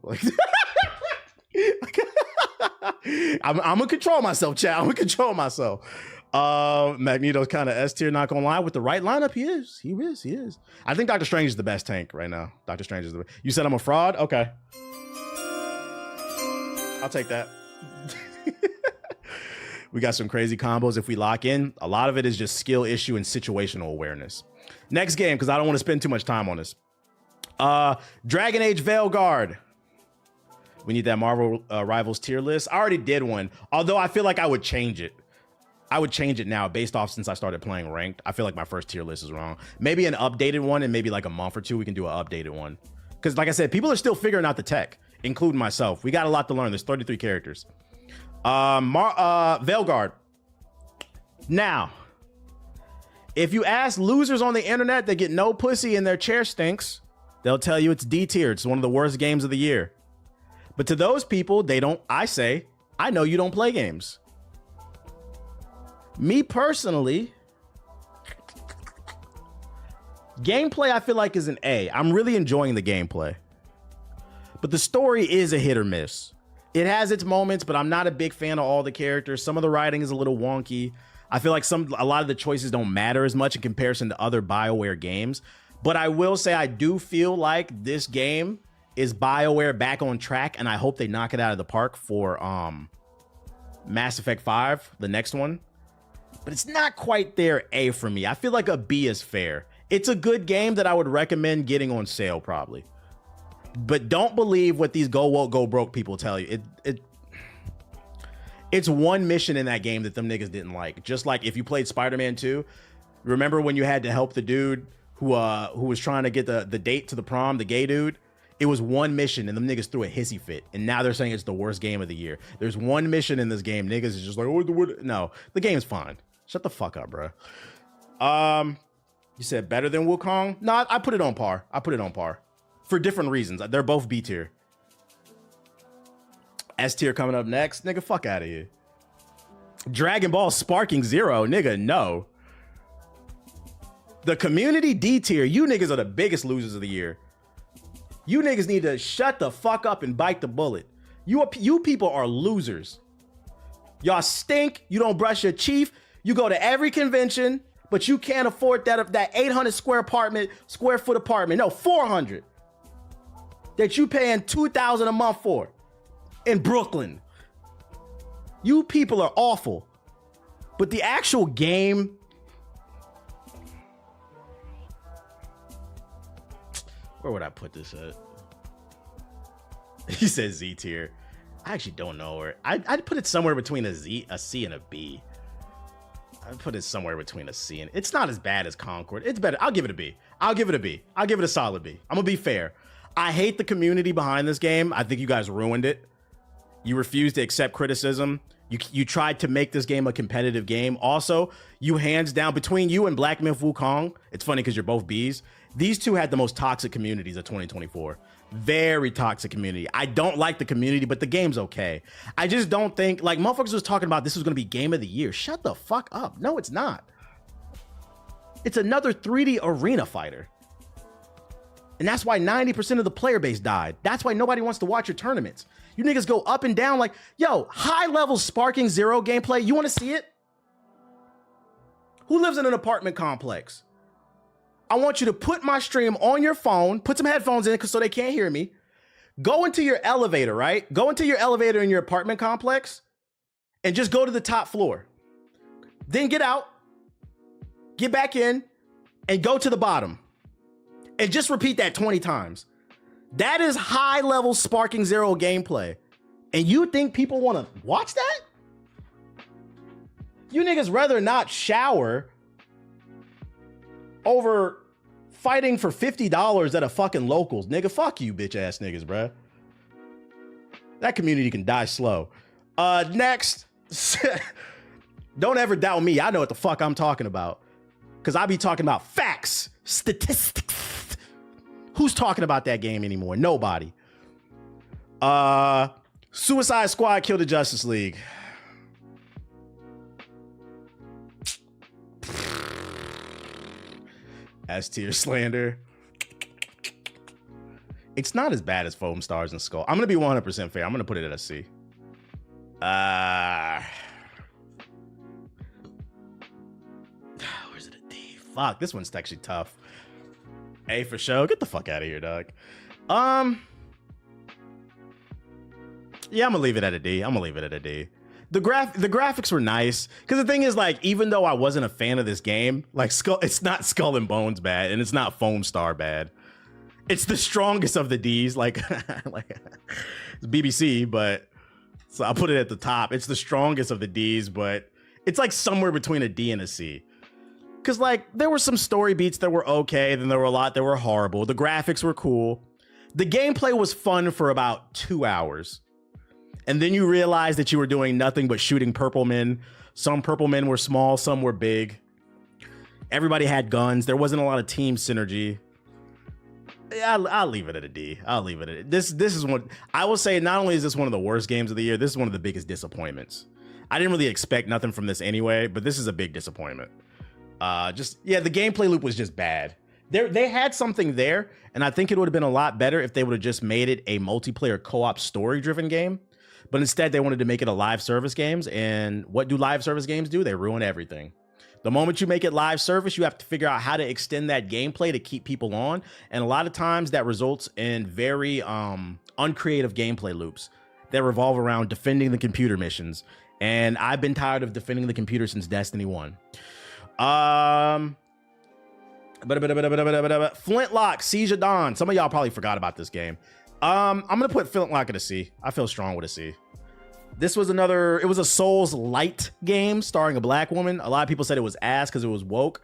I'm going to control myself, chat. I'm going to control myself. Magneto's kind of S tier, not gonna lie. With the right lineup, he is. I think Doctor Strange is the best tank right now. Doctor Strange is the best. You said I'm a fraud? Okay. I'll take that. We got some crazy combos if we lock in. A lot of it is just skill issue and situational awareness. Next game, because I don't want to spend too much time on this. Dragon Age Veilguard. We need that Marvel Rivals tier list. I already did one, although I feel like I would change it. I would change it now based off since I started playing ranked. I feel like my first tier list is wrong. Maybe an updated one, and maybe like a month or 2, we can do an updated one. Because like I said, people are still figuring out the tech, including myself. We got a lot to learn. There's 33 characters. Veilguard. Now, if you ask losers on the internet that get no pussy and their chair stinks, they'll tell you it's D tier. It's one of the worst games of the year. But to those people, I know you don't play games. Me personally, gameplay I feel like is an A. I'm really enjoying the gameplay. But the story is a hit or miss. It has its moments, but I'm not a big fan of all the characters. Some of the writing is a little wonky. I feel like a lot of the choices don't matter as much in comparison to other BioWare games. But I will say I do feel like this game is BioWare back on track, and I hope they knock it out of the park for Mass Effect 5, the next one. But it's not quite there A for me. I feel like a B is fair. It's a good game that I would recommend getting on sale probably. But don't believe what these go woke, go broke people tell you. It's one mission in that game that them niggas didn't like. Just like if you played Spider-Man 2, remember when you had to help the dude who was trying to get the date to the prom, the gay dude? It was one mission and them niggas threw a hissy fit. And now they're saying it's the worst game of the year. There's one mission in this game. Niggas is just like, no, the game's fine. Shut the fuck up, bro. You said better than Wukong? No, I put it on par. For different reasons. They're both B tier. S tier coming up next. Nigga, fuck out of here. Dragon Ball Sparking Zero. Nigga, no. The community D tier. You niggas are the biggest losers of the year. You niggas need to shut the fuck up and bite the bullet. You people are losers. Y'all stink. You don't brush your teeth. You go to every convention, but you can't afford that 800 square foot apartment. No, 400. That you paying $2,000 a month for in Brooklyn. You people are awful. But the actual game, where would I put this at? He says Z tier. I actually don't know where. I'd put it somewhere between a C, and a B. I'd put it somewhere between a C and it's not as bad as Concord. It's better. I'll give it a B. I'll give it a B. I'll give it a solid B. I'm gonna be fair. I hate the community behind this game. I think you guys ruined it. You refused to accept criticism. You tried to make this game a competitive game. Also, you hands down, between you and Black Myth Wukong, it's funny because you're both Bs. These two had the most toxic communities of 2024. Very toxic community. I don't like the community, but the game's okay. I just don't think, like, motherfuckers was talking about this was going to be game of the year. Shut the fuck up. No, it's not. It's another 3D arena fighter. And that's why 90% of the player base died. That's why nobody wants to watch your tournaments. You niggas go up and down like, yo, high level Sparking Zero gameplay. You want to see it? Who lives in an apartment complex? I want you to put my stream on your phone, put some headphones in so they can't hear me. Go into your elevator, right? Go into your elevator in your apartment complex and just go to the top floor. Then get out, get back in, and go to the bottom. And just repeat that 20 times. That is high level Sparking Zero gameplay. And you think people want to watch that? You niggas rather not shower over fighting for $50 at a fucking locals. Nigga, fuck you, bitch ass niggas, bruh. That community can die slow. Next. Don't ever doubt me. I know what the fuck I'm talking about. Because I be talking about facts, statistics. Who's talking about that game anymore? Nobody. Suicide Squad killed the Justice League. S tier slander. It's not as bad as Foam Stars and Skull. I'm gonna be 100% fair. I'm gonna put it at a C. Where's it a D? Fuck, this one's actually tough. A for show. Get the fuck out of here, dog. Yeah, I'm gonna leave it at a D. The graphics were nice because the thing is, like, even though I wasn't a fan of this game, like, it's not Skull and Bones bad, and it's not Foam Star bad. It's the strongest of the Ds, like it's BBC, but so I'll put it at the top. It's the strongest of the Ds, but it's like somewhere between a D and a C. Because, like, there were some story beats that were okay, then there were a lot that were horrible. The graphics were cool. The gameplay was fun for about 2 hours. And then you realized that you were doing nothing but shooting purple men. Some purple men were small, some were big. Everybody had guns. There wasn't a lot of team synergy. Yeah, I'll leave it at a D. I'll leave it at this is one. I will say, not only is this one of the worst games of the year, this is one of the biggest disappointments. I didn't really expect nothing from this anyway, but this is a big disappointment. The gameplay loop was just bad. They had something there, and I think it would have been a lot better if they would have just made it a multiplayer co-op story-driven game. But instead, they wanted to make it a live service games, and what do live service games do? They ruin everything. The moment you make it live service, you have to figure out how to extend that gameplay to keep people on, and a lot of times that results in very uncreative gameplay loops that revolve around defending the computer missions. And I've been tired of defending the computer since Destiny 1. Flintlock, Siege of Dawn. Some of y'all probably forgot about this game. I'm gonna put Flintlock at a C. I feel strong with a C. This was it was a Souls light game starring a black woman. A lot of people said it was ass because it was woke.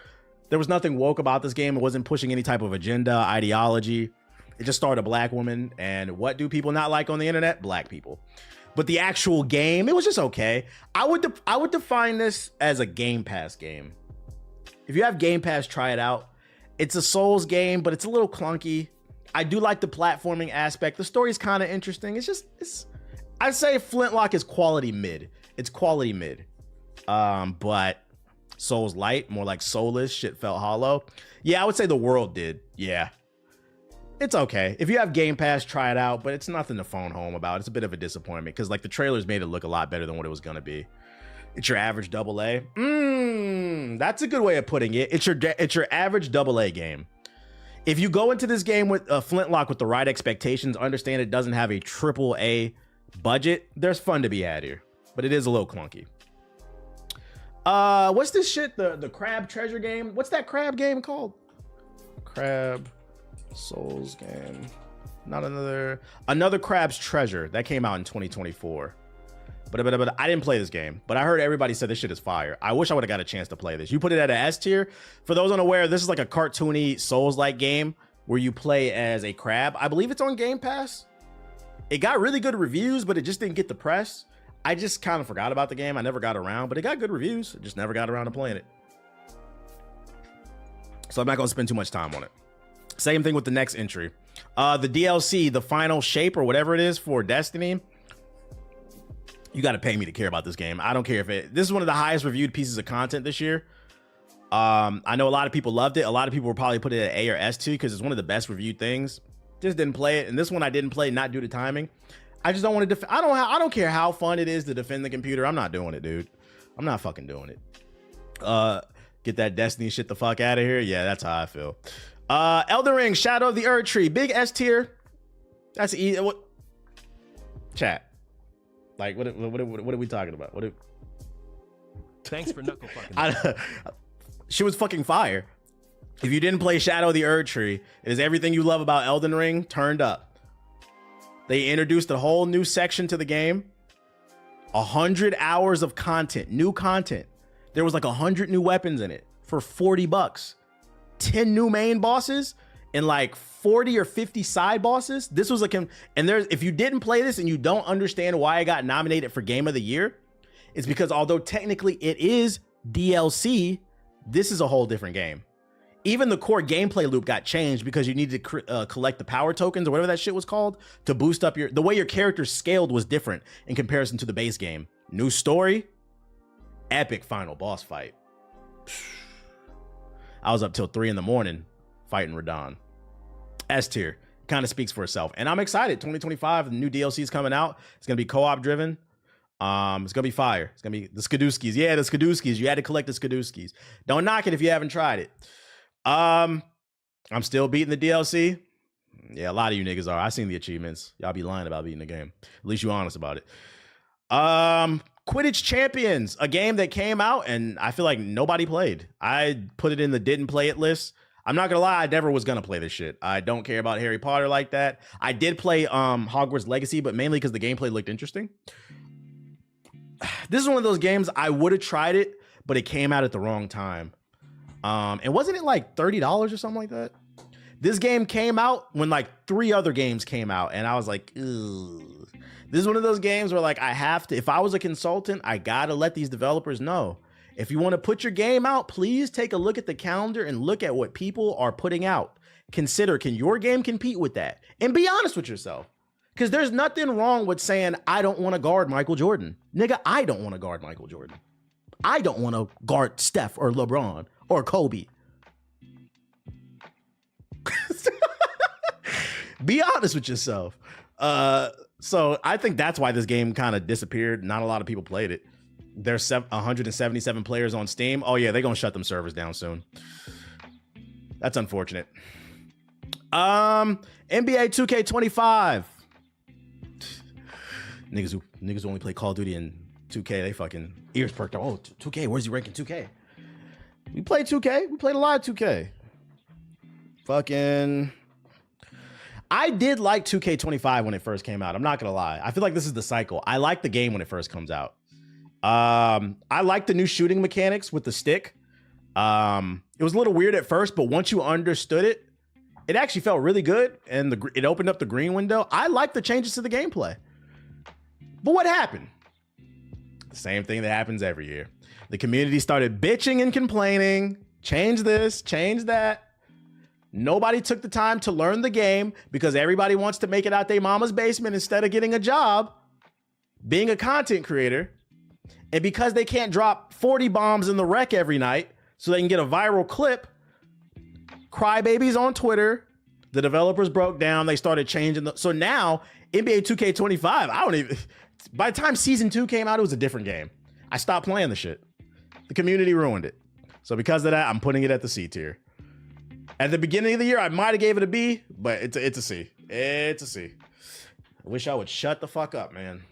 There was nothing woke about this game. It wasn't pushing any type of agenda, ideology. It just starred a black woman. And what do people not like on the internet? Black people. But the actual game, it was just okay. I would define this as a Game Pass game. If you have Game Pass, try it out. It's a Souls game, but it's a little clunky. I do like the platforming aspect. The story is kind of interesting. I say Flintlock is quality mid. It's quality mid. But Souls Light, more like soulless, shit felt hollow. Yeah, I would say the world did. Yeah. It's okay. If you have Game Pass, try it out, but it's nothing to phone home about. It's a bit of a disappointment because like the trailers made it look a lot better than what it was gonna be. It's your average AA. That's a good way of putting it. It's your average AA game. If you go into this game with Flintlock with the right expectations, understand it doesn't have a AAA budget, there's fun to be had here, but it is a little clunky. What's this shit? The crab treasure game? What's that crab game called? Crab Souls game. Not another Crab's Treasure that came out in 2024. But I didn't play this game, but I heard everybody said this shit is fire. I wish I would have got a chance to play this. You put it at an S tier. For those unaware, this is like a cartoony Souls-like game where you play as a crab. I believe it's on Game Pass. It got really good reviews, but it just didn't get the press. I just kind of forgot about the game. I never got around, but it got good reviews. I just never got around to playing it. So I'm not going to spend too much time on it. Same thing with the next entry. The DLC, the final shape or whatever it is for Destiny. You got to pay me to care about this game. I don't care if this is one of the highest reviewed pieces of content this year. I know a lot of people loved it. A lot of people will probably put it at A or S too because it's one of the best reviewed things. Just didn't play it. And this one I didn't play, not due to timing. I just don't want to I don't care how fun it is to defend the computer. I'm not doing it, dude. I'm not fucking doing it. Get that Destiny shit the fuck out of here. Yeah, that's how I feel. Elden Ring, Shadow of the Erd Tree, big S tier. That's easy. What? Chat. Like, what are we talking about? Thanks for knuckle fucking. She was fucking fire. If you didn't play Shadow of the Erd Tree, it is everything you love about Elden Ring turned up. They introduced a whole new section to the game. 100 hours of content, new content. There was like 100 new weapons in it for $40. 10 new main bosses and like 40 or 50 side bosses. This was and if you didn't play this and you don't understand why I got nominated for Game of the Year, it's because although technically it is DLC, this is a whole different game. Even the core gameplay loop got changed because you needed to collect the power tokens or whatever that shit was called to boost up the way your character scaled was different in comparison to the base game. New story, epic final boss fight. I was up till 3 a.m. fighting Radahn. S tier, kind of speaks for itself. And I'm excited. 2025, the new DLC is coming out. It's going to be co-op driven. It's going to be fire. It's going to be the Skaduskis. Yeah, the Skaduskis. You had to collect the Skaduskis. Don't knock it if you haven't tried it. I'm still beating the DLC. Yeah, a lot of you niggas are. I seen the achievements. Y'all be lying about beating the game. At least you honest about it. Quidditch Champions, a game that came out and I feel like nobody played. I put it in the didn't play it list. I'm not gonna lie, I never was gonna play this shit. I don't care about Harry Potter like that. I did play Hogwarts Legacy, but mainly because the gameplay looked interesting. This is one of those games I would have tried it, but it came out at the wrong time. And wasn't it like $30 or something like that? This game came out when like 3 other games came out, and I was like, ugh. This is one of those games where like I have to, if I was a consultant, I gotta let these developers know. If you want to put your game out, please take a look at the calendar and look at what people are putting out. Consider, can your game compete with that? And be honest with yourself. Because there's nothing wrong with saying, I don't want to guard Michael Jordan. Nigga, I don't want to guard Michael Jordan. I don't want to guard Steph or LeBron or Kobe. Be honest with yourself. So I think that's why this game kind of disappeared. Not a lot of people played it. There's 177 players on Steam. Oh yeah, they're gonna shut them servers down soon. That's unfortunate. NBA 2K25. Niggas who only play Call of Duty and 2K, they fucking ears perked up. Oh, 2K, where's he ranking 2K? We played 2K. We played a lot of 2K. Fucking... I did like 2K25 when it first came out. I'm not gonna lie. I feel like this is the cycle. I like the game when it first comes out. I like the new shooting mechanics with the stick. It was a little weird at first, but once you understood it, it actually felt really good, and it opened up the green window. I like the changes to the gameplay. But what happened? The same thing that happens every year. The community started bitching and complaining. Change this, change that. Nobody took the time to learn the game because everybody wants to make it out their mama's basement instead of getting a job. being a content creator, and because they can't drop 40 bombs in the wreck every night so they can get a viral clip, crybabies on Twitter, the developers broke down, they started changing. So now NBA 2K25, by the time season 2 came out, it was a different game. I stopped playing the shit. The community ruined it. So because of that, I'm putting it at the C tier. At the beginning of the year, I might have gave it a B, but it's a C. It's a C. I wish I would shut the fuck up, man.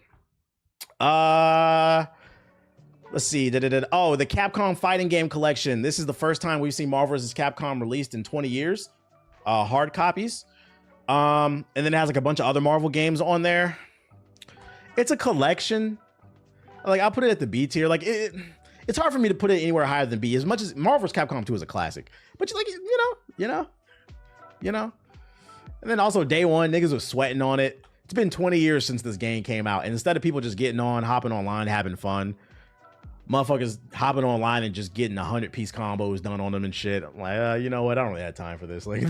Let's see. Oh, the Capcom fighting game collection. This is the first time we've seen Marvel vs. Capcom released in 20 years. Hard copies. And then it has like a bunch of other Marvel games on there. It's a collection. Like, I'll put it at the B tier. Like, it's hard for me to put it anywhere higher than B, as much as Marvel vs. Capcom 2 is a classic. But like, you know. And then also day one, niggas was sweating on it. It's been 20 years since this game came out. And instead of people just getting on, hopping online, having fun, motherfuckers hopping online and just getting 100-piece combos done on them and shit. I'm like, you know what? I don't really have time for this. Like,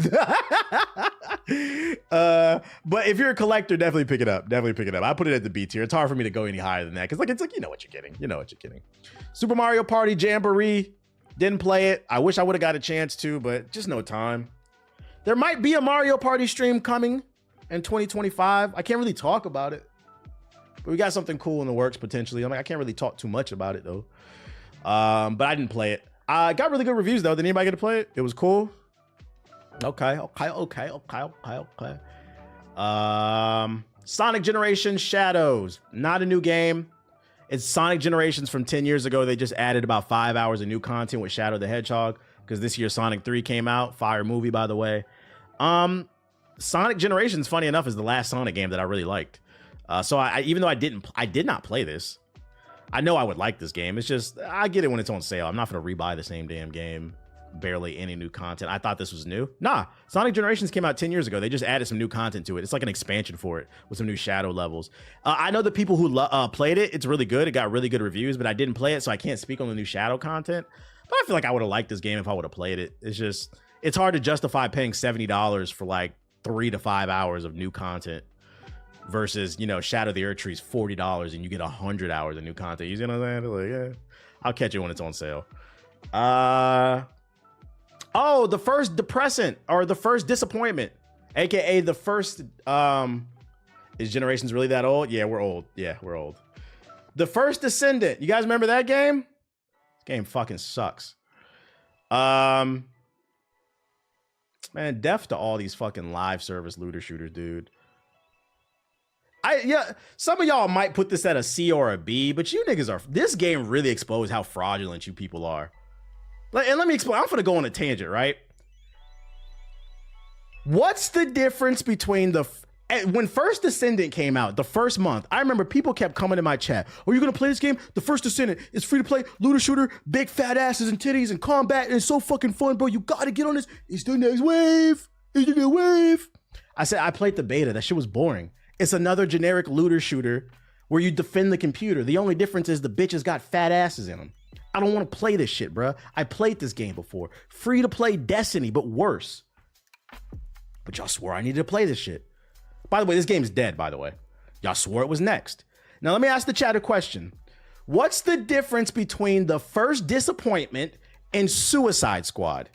but if you're a collector, definitely pick it up. Definitely pick it up. I put it at the B tier. It's hard for me to go any higher than that because, like, it's like, you know what you're getting. You know what you're getting. Super Mario Party Jamboree. Didn't play it. I wish I would have got a chance to, but just no time. There might be a Mario Party stream coming in 2025. I can't really talk about it. But we got something cool in the works potentially. I'm like, I can't really talk too much about it though. But I didn't play it. I got really good reviews though. Did anybody get to play it? It was cool. Okay. Sonic Generations Shadows. Not a new game. It's Sonic Generations from 10 years ago. They just added about 5 hours of new content with Shadow the Hedgehog because this year Sonic 3 came out. Fire movie, by the way. Sonic Generations, funny enough, is the last Sonic game that I really liked. So I even though I did not play this. I know I would like this game. It's just, I get it when it's on sale. I'm not going to rebuy the same damn game. Barely any new content. I thought this was new. Nah, Sonic Generations came out 10 years ago. They just added some new content to it. It's like an expansion for it with some new shadow levels. I know the people who played it, it's really good. It got really good reviews, but I didn't play it, so I can't speak on the new shadow content. But I feel like I would have liked this game if I would have played it. It's just, it's hard to justify paying $70 for like 3 to 5 hours of new content versus, you know, Shadow the Earth Tree's $40 and you get 100 hours of new content. You see what I'm saying? Like, yeah, I'll catch it when it's on sale. Oh, the first depressant or the first disappointment, aka the first is Generations really that old? Yeah, we're old. Yeah, we're old. The First Descendant. You guys remember that game? This game fucking sucks. Man, deaf to all these fucking live service looter shooters, dude. Yeah, some of y'all might put this at a C or a B, but you niggas are, this game really exposed how fraudulent you people are. And let me explain. I'm gonna go on a tangent, right? What's the difference between when First Descendant came out, the first month, I remember people kept coming in my chat. Are you gonna play this game? The First Descendant is free to play, looter shooter, big fat asses and titties and combat, and it's so fucking fun, bro. You gotta get on this. It's the next wave. It's the next wave. I said I played the beta. That shit was boring. It's another generic looter shooter where you defend the computer. The only difference is the bitches got fat asses in them. I don't want to play this shit, bro. I played this game before. Free to play Destiny, but worse. But y'all swore I needed to play this shit. By the way, this game's dead, by the way. Y'all swore it was next. Now, let me ask the chat a question. What's the difference between the First Disappointment and Suicide Squad?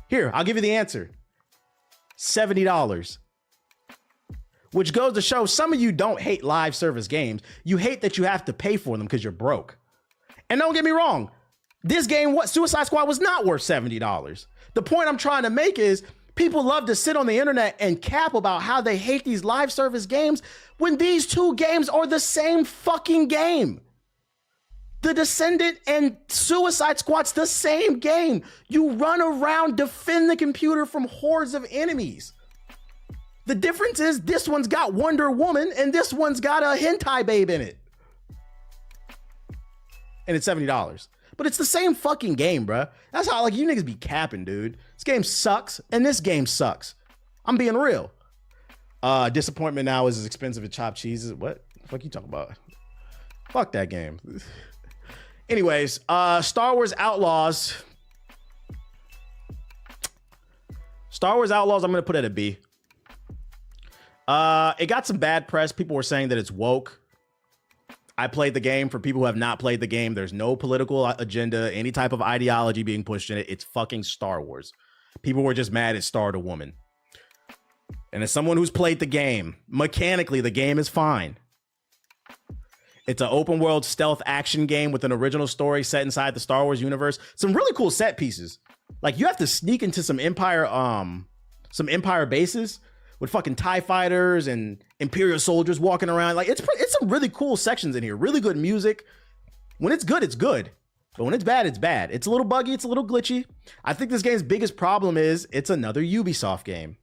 Here, I'll give you the answer. $70. Which goes to show some of you don't hate live service games. You hate that you have to pay for them because you're broke. And don't get me wrong, this game, Suicide Squad was not worth $70. The point I'm trying to make is people love to sit on the internet and cap about how they hate these live service games when these two games are the same fucking game. The Descendant and Suicide Squad's the same game. You run around, defend the computer from hordes of enemies. The difference is this one's got Wonder Woman and this one's got a hentai babe in it. And it's $70. But it's the same fucking game, bruh. That's how, like, you niggas be capping, dude. This game sucks, and this game sucks. I'm being real. Disappointment now is as expensive as chopped cheeses. What the fuck you talking about? Fuck that game. Anyways, Star Wars Outlaws. Star Wars Outlaws, I'm gonna put it at a B. It got some bad press. People were saying that it's woke. I played the game. For people who have not played the game, there's no political agenda, any type of ideology being pushed in it. It's fucking Star Wars. People were just mad it starred a woman. And as someone who's played the game, mechanically, the game is fine. It's an open world stealth action game with an original story set inside the Star Wars universe. Some really cool set pieces. Like you have to sneak into some Empire bases with fucking TIE fighters and Imperial soldiers walking around. Like it's some really cool sections in here. Really good music. When it's good, it's good. But when it's bad, it's bad. It's a little buggy. It's a little glitchy. I think this game's biggest problem is it's another Ubisoft game.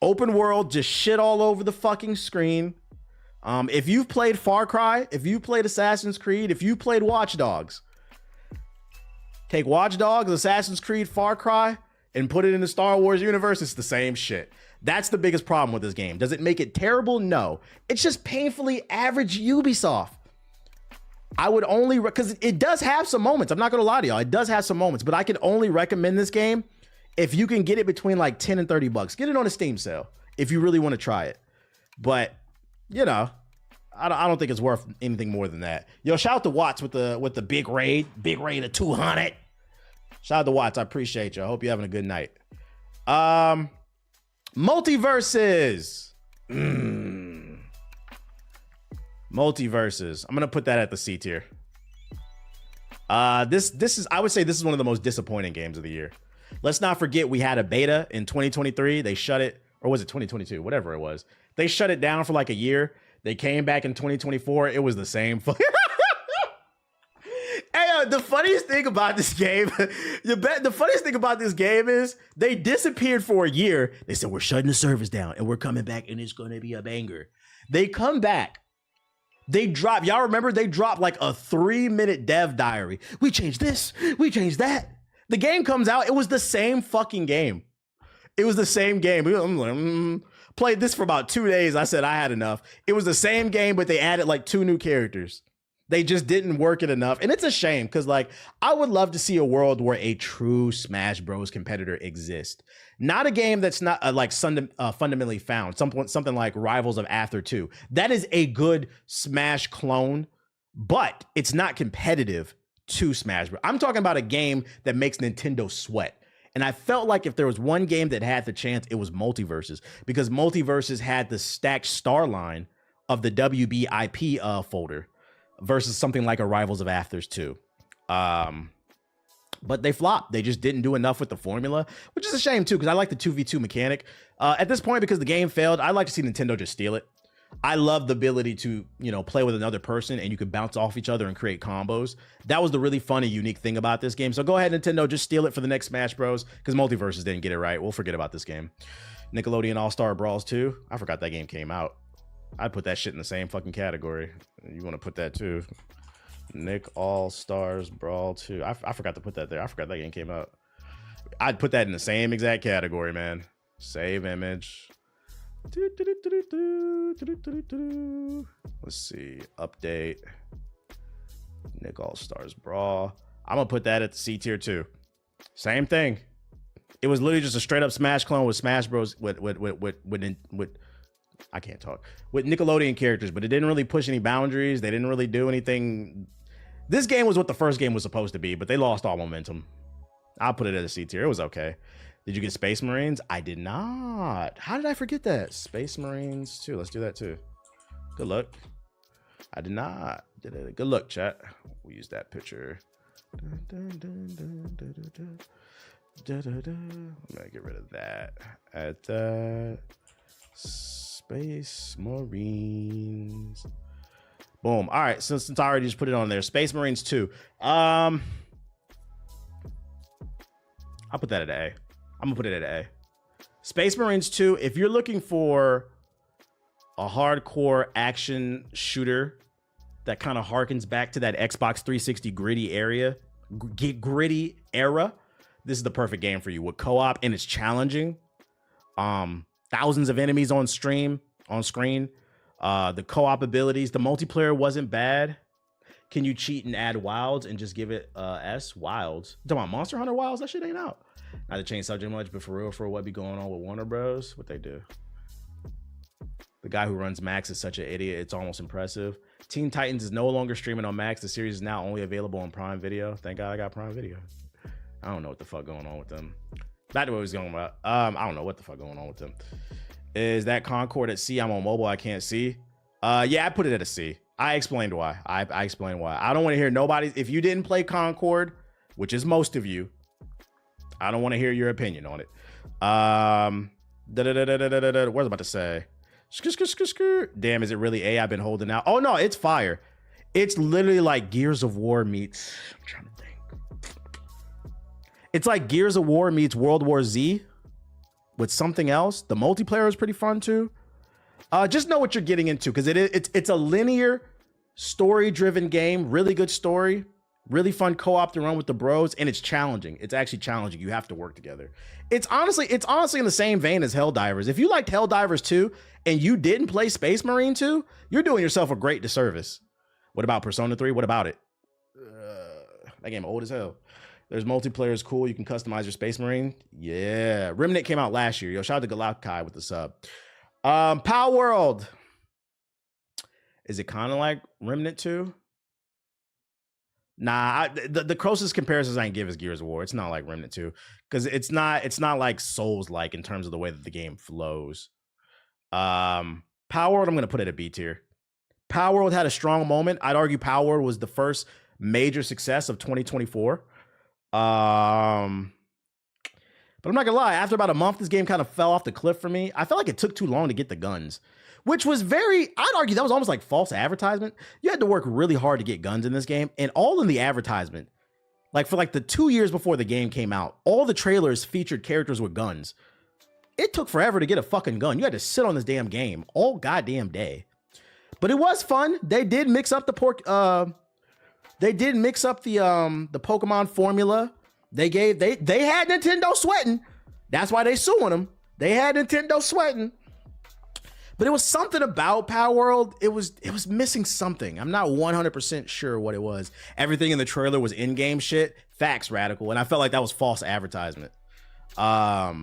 Open world, just shit all over the fucking screen. If you've played Far Cry, if you played Assassin's Creed, if you played Watch Dogs, take Watch Dogs, Assassin's Creed, Far Cry, and put it in the Star Wars universe, it's the same shit. That's the biggest problem with this game. Does it make it terrible? No. It's just painfully average Ubisoft. I would only, because it does have some moments. I'm not going to lie to y'all. It does have some moments, but I can only recommend this game if you can get it between like 10 and 30 bucks. Get it on a Steam sale if you really want to try it. But you know, I don't think it's worth anything more than that. Yo, shout out to Watts with the big raid of 200. Shout out to Watts. I appreciate you. I hope you're having a good night. Multiverses. Multiverses. I'm gonna put that at the C tier. This is, I would say this is one of the most disappointing games of the year. Let's not forget we had a beta in 2023. They shut it, or was it 2022? Whatever it was. They shut it down for like a year. They came back in 2024. It was the same. Hey, the funniest thing about this game, the funniest thing about this game is they disappeared for a year. They said, we're shutting the servers down and we're coming back and it's going to be a banger. They come back. They drop, y'all remember they dropped like a 3-minute dev diary. We changed this, we changed that. The game comes out. It was the same fucking game. It was the same game. I'm like, played this for about 2 days. I said I had enough. It was the same game, but they added like 2 new characters. They just didn't work it enough. And it's a shame because like I would love to see a world where a true Smash Bros competitor exists. Not a game that's not fundamentally found. Something like Rivals of Aether 2. That is a good Smash clone, but it's not competitive to Smash Bros. I'm talking about a game that makes Nintendo sweat. And I felt like if there was one game that had the chance, it was Multiverses, because Multiverses had the stacked star line of the WBIP folder versus something like a Rivals of Aether 2. But they flopped. They just didn't do enough with the formula, which is a shame too, because I like the 2v2 mechanic. At this point, because the game failed, I'd like to see Nintendo just steal it. I love the ability to, you know, play with another person and you could bounce off each other and create combos. That was the really funny, unique thing about this game. So go ahead, Nintendo, just steal it for the next Smash Bros. Because Multiverses didn't get it right. We'll forget about this game. Nickelodeon All-Star Brawls 2. I forgot that game came out. I'd put that shit in the same fucking category. You want to put that too. Nick All-Stars Brawl 2. I forgot to put that there. I forgot that game came out. I'd put that in the same exact category, man. Save image. Let's see. Update. Nick All-Stars Brawl. I'm gonna put that at the C tier too. Same thing. It was literally just a straight up Smash clone with Smash Bros. With I can't talk. With Nickelodeon characters, but it didn't really push any boundaries. They didn't really do anything. This game was what the first game was supposed to be, but they lost all momentum. I'll put it at a C tier. It was okay. Did you get Space Marines? I did not. How did I forget that? Space Marines 2. Let's do that too. Good luck. I did not. Good luck, chat. We'll use that picture. I'm gonna get rid of that. At that. Space Marines. Boom. All right. Since I already just put it on there. Space Marines 2. I'll put that at A. I'm gonna put it at A. Space Marines 2, if you're looking for a hardcore action shooter that kind of harkens back to that Xbox 360 gritty era, this is the perfect game for you. With co-op, and it's challenging. Thousands of enemies on screen. The co-op abilities, the multiplayer wasn't bad. Can you cheat and add wilds and just give it S? Wilds. You talking about Monster Hunter Wilds? That shit ain't out. Not to change subject much, but for real, what be going on with Warner Bros? What they do? The guy who runs Max is such an idiot. It's almost impressive. Teen Titans is no longer streaming on Max. The series is now only available on Prime Video. Thank God I got Prime Video. I don't know what the fuck going on with them. Back to what I was going about. I don't know what the fuck going on with them. Is that Concord at C? I'm on mobile. I can't see. Yeah, I put it at a C. I explained why. I explained why. I don't want to hear nobody. If you didn't play Concord, which is most of you, I don't want to hear your opinion on it. What was I about to say? Damn, is it really A? I've been holding out. Oh no, it's fire. It's literally like Gears of War meets. I'm trying to think. It's like Gears of War meets World War Z with something else. The multiplayer is pretty fun too. Just know what you're getting into, because it's a linear, story-driven game. Really good story. Really fun co-op to run with the bros, and it's challenging. It's actually challenging. You have to work together. It's honestly in the same vein as Helldivers. If you liked Helldivers 2 and you didn't play Space Marine 2, you're doing yourself a great disservice. What about Persona 3? What about it? That game old as hell. There's multiplayer is cool. You can customize your Space Marine. Yeah. Remnant came out last year. Yo, shout out to Galackai with the sub. Power World. Is it kind of like Remnant 2? Nah, the closest comparisons I can give is Gears of War. It's not like Remnant 2, because it's not like Souls-like in terms of the way that the game flows. Power World, I'm gonna put it at B tier. Power World had a strong moment. I'd argue Power World was the first major success of 2024. But I'm not gonna lie, after about a month, this game kind of fell off the cliff for me. I felt like it took too long to get the guns, which was I'd argue that was almost like false advertisement. You had to work really hard to get guns in this game, and all in the advertisement. Like for like the 2 years before the game came out, all the trailers featured characters with guns. It took forever to get a fucking gun. You had to sit on this damn game all goddamn day. But it was fun. They did mix up the Pokemon formula. They had Nintendo sweating. That's why they suing them. They had Nintendo sweating. But it was something about Power World. It was missing something. I'm not 100% sure what it was. Everything in the trailer was in-game shit. Facts, Radical. And I felt like that was false advertisement. Power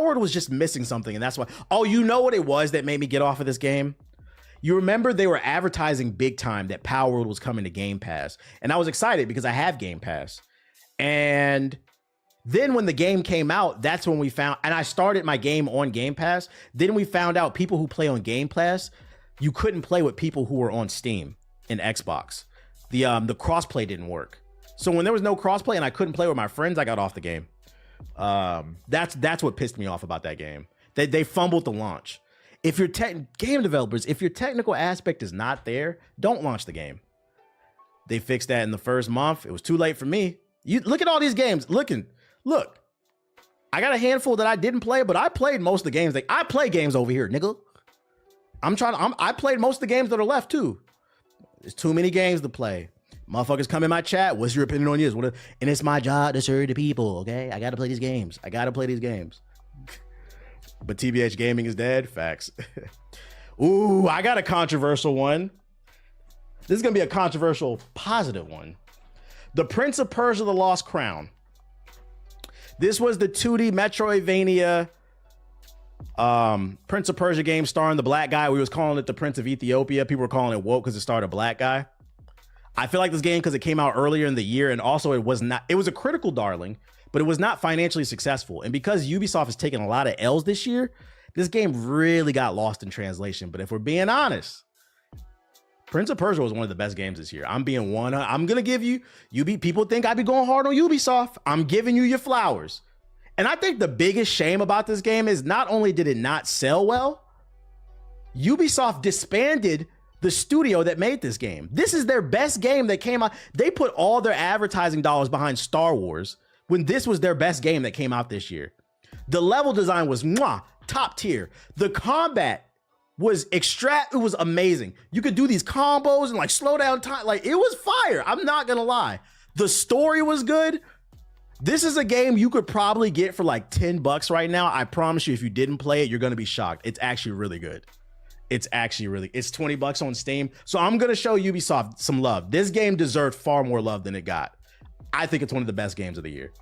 World was just missing something, and that's why. Oh, you know what it was that made me get off of this game? You remember they were advertising big time that Power World was coming to Game Pass. And I was excited because I have Game Pass. And then when the game came out, that's when we found, and I started my game on Game Pass. Then we found out people who play on Game Pass, you couldn't play with people who were on Steam and Xbox. The crossplay didn't work. So when there was no crossplay and I couldn't play with my friends, I got off the game. That's what pissed me off about that game. They fumbled the launch. If you're game developers, if your technical aspect is not there, don't launch the game. They fixed that in the first month. It was too late for me. You look at all these games. Look, I got a handful that I didn't play, but I played most of the games. I play games over here, nigga. I played most of the games that are left too. There's too many games to play. Motherfuckers come in my chat. What's your opinion on this? And it's my job to serve the people. Okay, I got to play these games. But TBH Gaming is dead. Facts. Ooh, I got a controversial one. This is gonna be a controversial positive one. The Prince of Persia: The Lost Crown. This was the 2D Metroidvania Prince of Persia game starring the black guy. We was calling it the Prince of Ethiopia. People were calling it woke because it starred a black guy. I feel like this game, because it came out earlier in the year, and also it was a critical darling, but it was not financially successful. And because Ubisoft has taken a lot of L's this year, this game really got lost in translation. But if we're being honest, Prince of Persia was one of the best games this year. I'm gonna give you people think I be going hard on Ubisoft. I'm giving you your flowers. And I think the biggest shame about this game is not only did it not sell well, Ubisoft disbanded the studio that made this game. This is their best game that came out. They put all their advertising dollars behind Star Wars when this was their best game that came out this year. The level design was top tier. The combat was it was amazing. You could do these combos and like slow down time. Like, it was fire. I'm not gonna lie. The story was good. This is a game you could probably get for like $10 right now. I promise you, if you didn't play it, you're gonna be shocked. It's actually really good. It's $20 on Steam. So I'm gonna show Ubisoft some love. This game deserved far more love than it got. I think it's one of the best games of the year.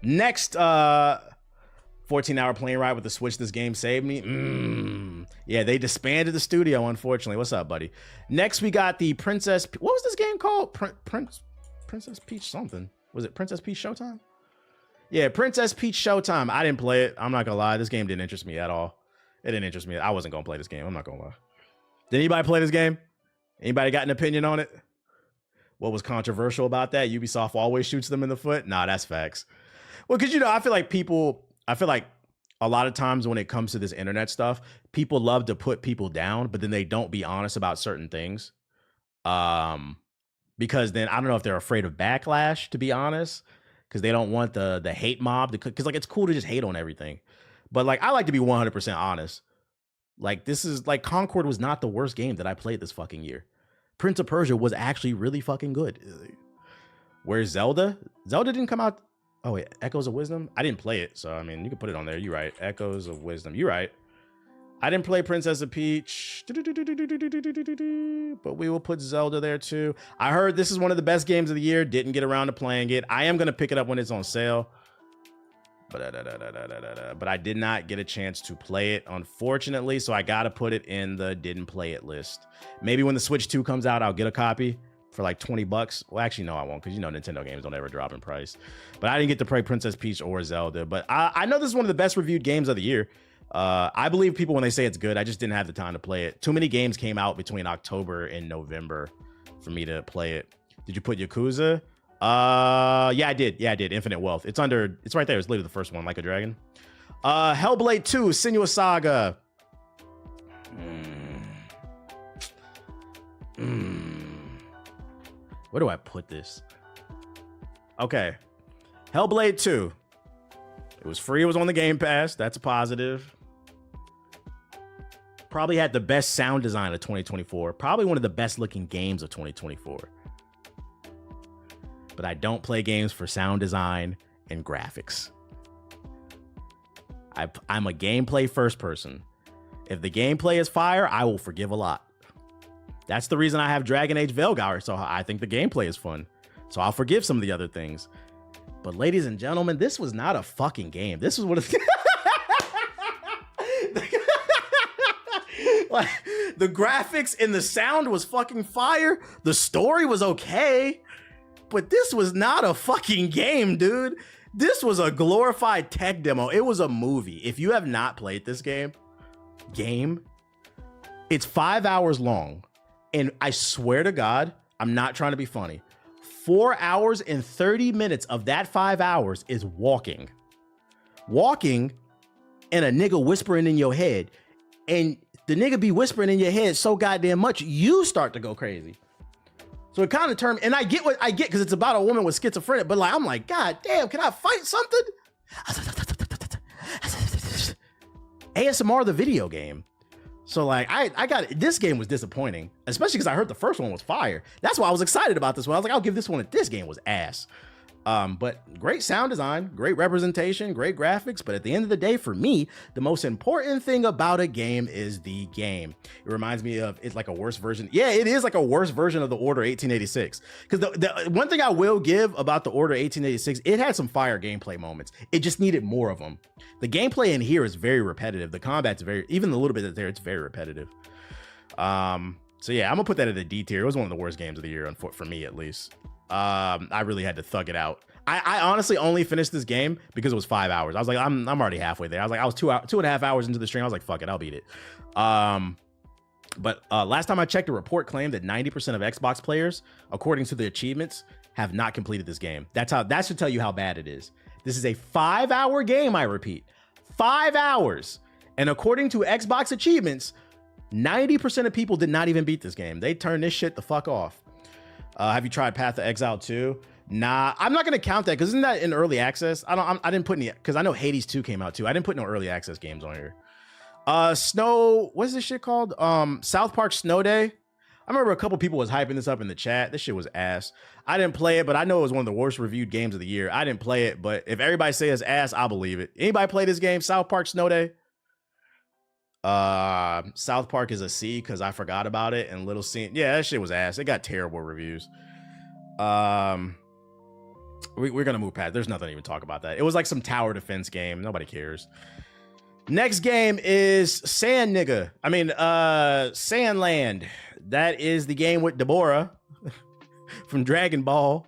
Next, 14-hour plane ride with the Switch. This game saved me. Yeah, Yeah, they disbanded the studio, unfortunately. What's up, buddy? Next, we got the Princess. What was this game called? Princess Peach something. Was it Princess Peach Showtime? Yeah, Princess Peach Showtime. I didn't play it. I'm not gonna lie. This game didn't interest me at all. It didn't interest me. I wasn't gonna play this game. I'm not gonna lie. Did anybody play this game? Anybody got an opinion on it? What was controversial about that? Ubisoft always shoots them in the foot? Nah, that's facts. Well, because, I feel like a lot of times when it comes to this internet stuff, people love to put people down, but then they don't be honest about certain things. Because then I don't know if they're afraid of backlash, to be honest, because they don't want the hate mob. Because like it's cool to just hate on everything, but like I like to be 100% honest. Like this is like Concord was not the worst game that I played this fucking year. Prince of Persia was actually really fucking good. Where's Zelda? Zelda didn't come out. Oh wait, Echoes of Wisdom? I didn't play it, so I mean you can put it on there. You're right. Echoes of Wisdom. You're right. I didn't play Princess of Peach, but we will put Zelda there too. I heard this is one of the best games of the year. Didn't get around to playing it. I am gonna pick it up when it's on sale. But I did not get a chance to play it, unfortunately, so I gotta put it in the didn't play it list. Maybe when the Switch 2 comes out, I'll get a copy for like 20 bucks. Well, actually, no, I won't, because Nintendo games don't ever drop in price. But I didn't get to play Princess Peach or Zelda. But I know this is one of the best reviewed games of the year. I believe people when they say it's good. I just didn't have the time to play it. Too many games came out between October and November for me to play it. Did you put Yakuza? Yeah, I did. Infinite Wealth. It's right there. It's literally the first one, Like a Dragon. Hellblade 2, Senua's Saga. Where do I put this? Okay. Hellblade 2. It was free. It was on the Game Pass. That's a positive. Probably had the best sound design of 2024. Probably one of the best looking games of 2024. But I don't play games for sound design and graphics. I'm a gameplay first person. If the gameplay is fire, I will forgive a lot. That's the reason I have Dragon Age Veilguard, so I think the gameplay is fun. So I'll forgive some of the other things. But ladies and gentlemen, this was not a fucking game. This was what it's... Like, the graphics and the sound was fucking fire. The story was okay. But this was not a fucking game, dude. This was a glorified tech demo. It was a movie. If you have not played this game, it's 5 hours long. And I swear to God, I'm not trying to be funny. 4 hours and 30 minutes of that 5 hours is walking. Walking and a nigga whispering in your head. And the nigga be whispering in your head so goddamn much, you start to go crazy. So it kind of turned, and I get because it's about a woman with schizophrenia, but like, I'm like, God damn, can I fight something? ASMR the video game. So like, I got, this game was disappointing, especially because I heard the first one was fire. That's why I was excited about this one. I was like, I'll give this one, this game was ass. But great sound design, great representation, great graphics. But at the end of the day, for me, the most important thing about a game is the game. It reminds me of, it's like a worse version. Yeah, it is like a worse version of the Order 1886. Because the one thing I will give about the Order 1886, it had some fire gameplay moments. It just needed more of them. The gameplay in here is very repetitive. The combat's very, even the little bit that's there, it's very repetitive. So yeah, I'm gonna put that at a D tier. It was one of the worst games of the year, for me at least. I really had to thug it out. I honestly only finished this game because it was 5 hours. I was like, I'm already halfway there. I was like, I was 2.5 hours into the stream. I was like, fuck it, I'll beat it. But last time I checked, a report claimed that 90% of Xbox players, according to the achievements, have not completed this game. That should tell you how bad it is. This is a 5 hour game, I repeat. 5 hours. And according to Xbox achievements, 90% of people did not even beat this game. They turned this shit the fuck off. Have you tried Path of Exile 2? Nah, I'm not gonna count that because isn't that in early access? I didn't put any, because I know Hades 2 came out too. I didn't put no early access games on here. What's this shit called? South Park Snow Day. I remember a couple people was hyping this up in the chat. This shit was ass. I didn't play it, but I know it was one of the worst reviewed games of the year. I didn't play it, but if everybody says it's ass, I'll believe it. Anybody play this game, South Park Snow Day? South Park is a C because I forgot about it, and Little C. Yeah, that shit was ass. It got terrible reviews. We're gonna move past. There's nothing to even talk about that. It was like some tower defense game. Nobody cares. Next game is Sandland. That is the game with Deborah from Dragon Ball.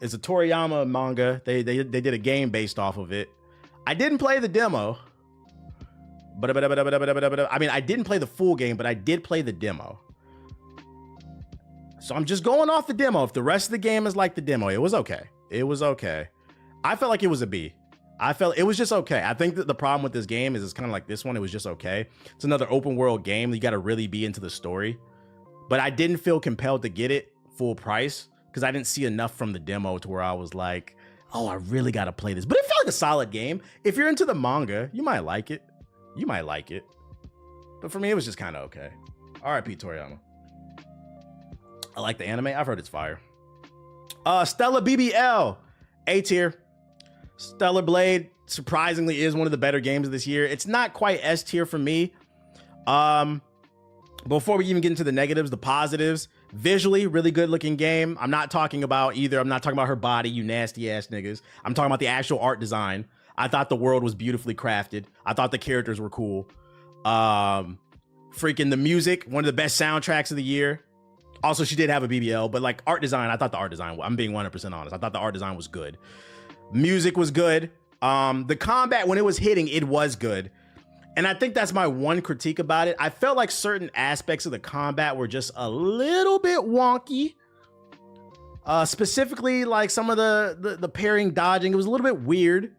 It's a Toriyama manga. They did a game based off of it. I didn't play the demo. I mean, I didn't play the full game, but I did play the demo. So I'm just going off the demo. If the rest of the game is like the demo, it was okay. It was okay. I felt like it was a B. I felt it was just okay. I think that the problem with this game is it's kind of like this one. It was just okay. It's another open world game. You got to really be into the story. But I didn't feel compelled to get it full price because I didn't see enough from the demo to where I was like, oh, I really got to play this. But it felt like a solid game. If you're into the manga, you might like it. You might like it. But for me, it was just kind of okay. R.I.P. Toriyama. I like the anime. I've heard it's fire. Stella BBL. A tier. Stellar Blade surprisingly is one of the better games of this year. It's not quite S tier for me. Before we even get into the negatives, the positives, visually, really good looking game. I'm not talking about her body, you nasty ass niggas. I'm talking about the actual art design. I thought the world was beautifully crafted. I thought the characters were cool. Freaking the music, one of the best soundtracks of the year. Also, she did have a BBL, but like art design, I thought the art design, I'm being 100% honest. I thought the art design was good. Music was good. The combat, when it was hitting, it was good. And I think that's my one critique about it. I felt like certain aspects of the combat were just a little bit wonky. Specifically, like some of the parrying, dodging, it was a little bit weird.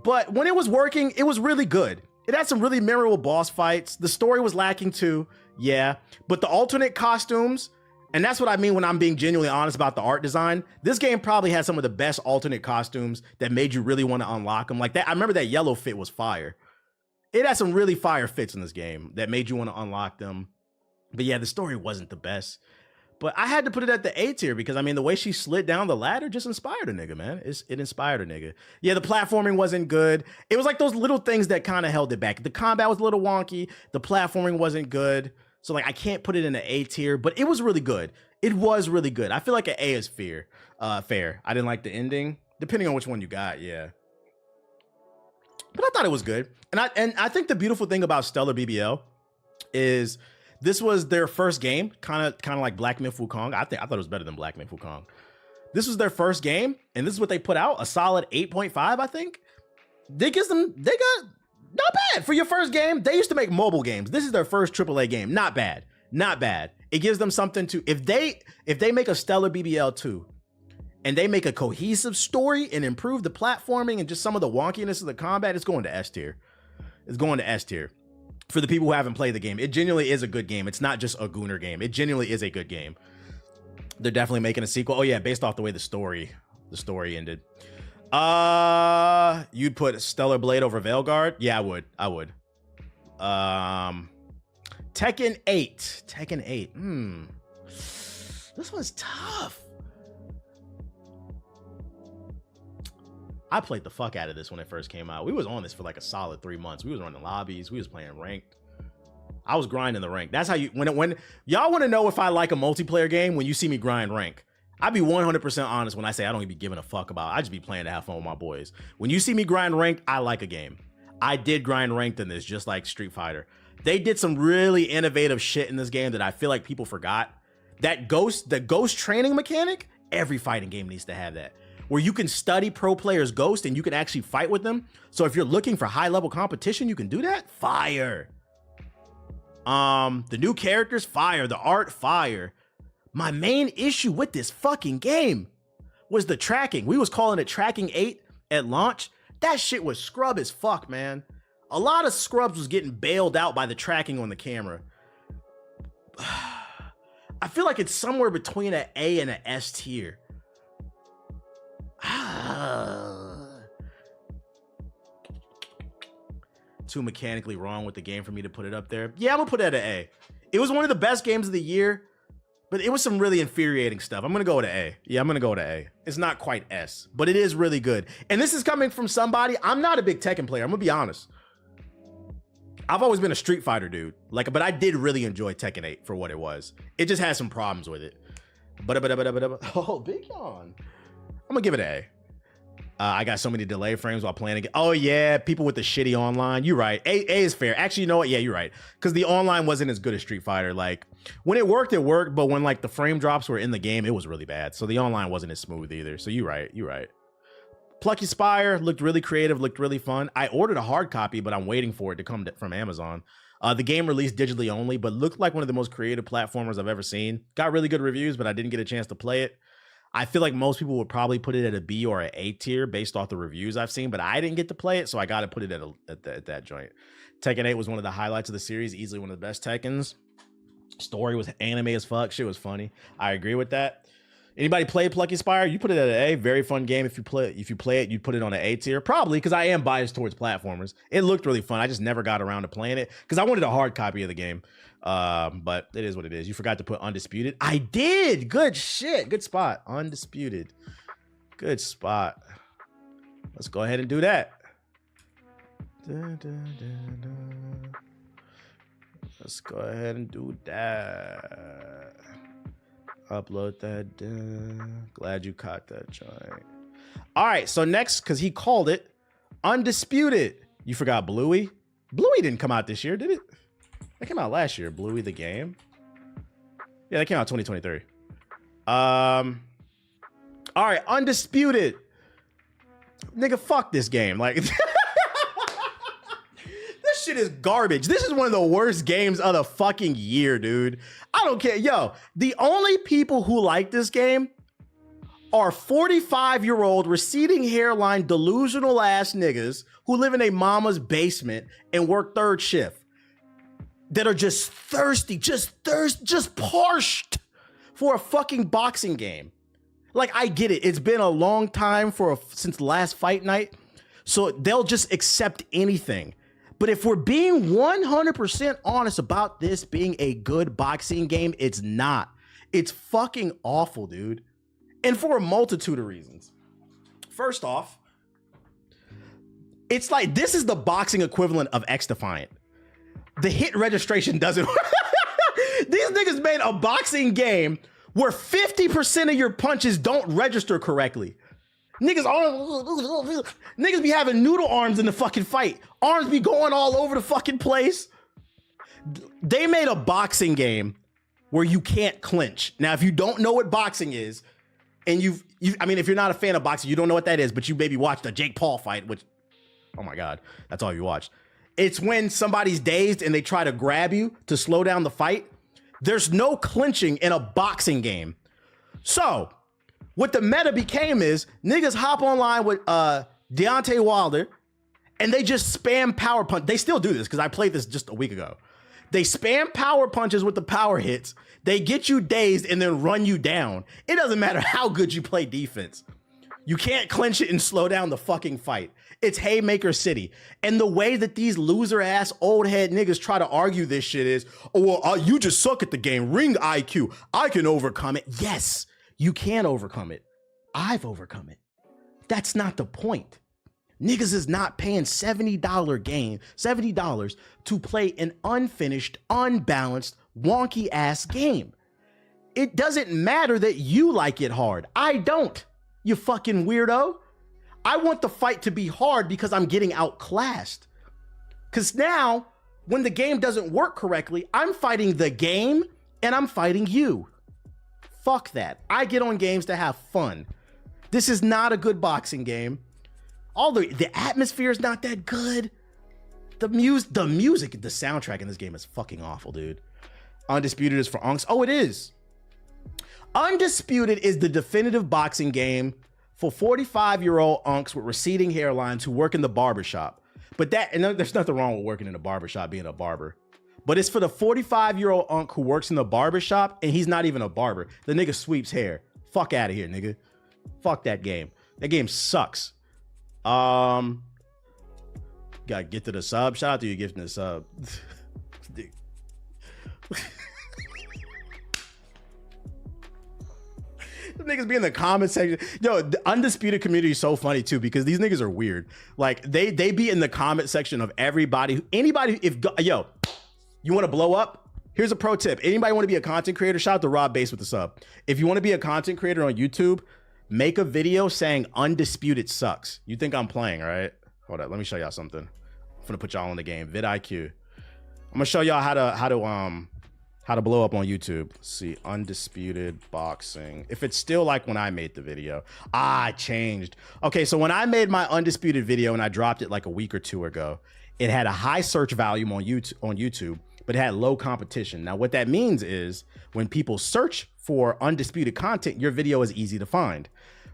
But when it was working, it was really good. It had some really memorable boss fights. The story was lacking too, yeah. But the alternate costumes, and that's what I mean when I'm being genuinely honest about the art design. This game probably had some of the best alternate costumes that made you really want to unlock them. Like that, I remember that yellow fit was fire. It had some really fire fits in this game that made you want to unlock them. But yeah, the story wasn't the best. But I had to put it at the A tier because, I mean, the way she slid down the ladder just inspired a nigga, man. It inspired a nigga. Yeah, the platforming wasn't good. It was like those little things that kind of held it back. The combat was a little wonky. The platforming wasn't good. So, like, I can't put it in the A tier, but it was really good. It was really good. I feel like an A is fair. I didn't like the ending, depending on which one you got, yeah. But I thought it was good. And I think the beautiful thing about Stellar BBL is this was their first game, kind of like Black Myth Wukong. I thought it was better than Black Myth Wukong. This was their first game, and this is what they put out, a solid 8.5, I think. They got not bad for your first game. They used to make mobile games. This is their first AAA game. Not bad. Not bad. It gives them something to, if they make a Stellar BBL 2 and they make a cohesive story and improve the platforming and just some of the wonkiness of the combat, it's going to S tier. It's going to S tier. For the people who haven't played the game, it genuinely is a good game. It's not just a Gooner game. It genuinely is a good game. They're definitely making a sequel. Oh yeah, based off the way the story ended. You'd put Stellar Blade over Veilguard? Yeah, I would. Tekken 8. Tekken 8. This one's tough. I played the fuck out of this when it first came out. We was on this for like a solid 3 months. We was running lobbies. We was playing ranked. I was grinding the rank. That's how you, when y'all want to know if I like a multiplayer game, when you see me grind rank. I'd be 100% honest when I say I don't even be giving a fuck about it. I just be playing to have fun with my boys. When you see me grind ranked, I like a game. I did grind ranked in this, just like Street Fighter. They did some really innovative shit in this game that I feel like people forgot. The ghost training mechanic, every fighting game needs to have that. Where you can study pro players' ghost and you can actually fight with them. So if you're looking for high level competition, you can do that. Fire. The new characters, fire. The art, fire. My main issue with this fucking game was the tracking. We was calling it tracking 8 at launch. That shit was scrub as fuck, man. A lot of scrubs was getting bailed out by the tracking on the camera. I feel like it's somewhere between an A and an S tier. Too mechanically wrong with the game for me to put it up there. Yeah, I'm gonna put it at an A. It was one of the best games of the year, but it was some really infuriating stuff. I'm gonna go with an A. Yeah, I'm gonna go with an A. It's not quite S, but it is really good. And this is coming from somebody, I'm not a big Tekken player, I'm gonna be honest. I've always been a Street Fighter dude, but I did really enjoy Tekken 8 for what it was. It just had some problems with it. Oh, big yawn. I'm gonna give it an A. I got so many delay frames while playing again. Oh yeah, people with the shitty online. You're right. A is fair. Actually, you know what? Yeah, you're right. Because the online wasn't as good as Street Fighter. Like when it worked, but when like the frame drops were in the game, it was really bad. So the online wasn't as smooth either. So you're right. You're right. Plucky Spire looked really creative, looked really fun. I ordered a hard copy, but I'm waiting for it to come from Amazon. The game released digitally only, but looked like one of the most creative platformers I've ever seen. Got really good reviews, but I didn't get a chance to play it. I feel like most people would probably put it at a B or an A tier based off the reviews I've seen, but I didn't get to play it, so I got to put it at that joint. Tekken 8 was one of the highlights of the series, easily one of the best Tekkens. Story was anime as fuck. Shit was funny. I agree with that. Anybody play Plucky Spire? You put it at an A. Very fun game. If you play it, you'd put it on an A tier. Probably, because I am biased towards platformers. It looked really fun. I just never got around to playing it because I wanted a hard copy of the game. But it is what it is. You forgot to put Undisputed. I did. Good shit. Good spot. Undisputed. Good spot. Let's go ahead and do that. Let's go ahead and do that. Upload that. Glad you caught that joint. All right, so next, because he called it Undisputed. You forgot Bluey? Bluey didn't come out this year, did it? That came out last year. Bluey the game. Yeah, that came out 2023. All right, Undisputed. Nigga, fuck this game. Like, this shit is garbage. This is one of the worst games of the fucking year, dude. I don't care. Yo, the only people who like this game are 45-year-old receding hairline delusional ass niggas who live in a mama's basement and work third shift that are just thirsty, just parched for a fucking boxing game. Like, I get it. It's been a long time since last fight night, so they'll just accept anything. But if we're being 100% honest about this being a good boxing game, it's not. It's fucking awful, dude. And for a multitude of reasons. First off, it's like this is the boxing equivalent of X-Defiant. The hit registration doesn't work. These niggas made a boxing game where 50% of your punches don't register correctly. Niggas be having noodle arms in the fucking fight. Arms be going all over the fucking place. They made a boxing game where you can't clinch. Now, if you don't know what boxing is, and I mean, if you're not a fan of boxing, you don't know what that is, but you maybe watched a Jake Paul fight, which, oh my God, that's all you watched. It's when somebody's dazed and they try to grab you to slow down the fight. There's no clinching in a boxing game. So what the meta became is niggas hop online with Deontay Wilder and they just spam power punch. They still do this because I played this just a week ago. They spam power punches with the power hits. They get you dazed and then run you down. It doesn't matter how good you play defense. You can't clinch it and slow down the fucking fight. It's Haymaker City. And the way that these loser ass old head niggas try to argue this shit is, oh, well, you just suck at the game. Ring IQ. I can overcome it. Yes, you can overcome it. I've overcome it. That's not the point. Niggas is not paying $70 to play an unfinished, unbalanced, wonky ass game. It doesn't matter that you like it hard. I don't, you fucking weirdo. I want the fight to be hard because I'm getting outclassed. Because now, when the game doesn't work correctly, I'm fighting the game and I'm fighting you. Fuck that. I get on games to have fun. This is not a good boxing game. The atmosphere is not that good. The music, the soundtrack in this game is fucking awful, dude. Undisputed is for unks. Oh, it is. Undisputed is the definitive boxing game for 45-year-old unks with receding hairlines who work in the barbershop. But there's nothing wrong with working in a barbershop, being a barber. But it's for the 45-year-old unk who works in the barbershop and he's not even a barber. The nigga sweeps hair. Fuck out of here, nigga. Fuck that game. That game sucks. Gotta get to the sub. Shout out to you gifting the sub. The niggas be in the comment section. Yo, the Undisputed community is so funny too because these niggas are weird. Like they be in the comment section of anybody. Yo, you want to blow up? Here's a pro tip. Anybody want to be a content creator? Shout out to Rob Bass with the sub. If you want to be a content creator on YouTube, make a video saying Undisputed sucks. You think I'm playing, right? Hold up, let me show y'all something. I'm gonna put y'all in the game. vidIQ. I'm gonna show y'all how to blow up on YouTube. Let's see, Undisputed Boxing. If it's still like when I made the video. I changed. Okay, so when I made my Undisputed video and I dropped it like a week or two ago, it had a high search volume on YouTube, but it had low competition. Now, what that means is when people search for Undisputed content, your video is easy to find.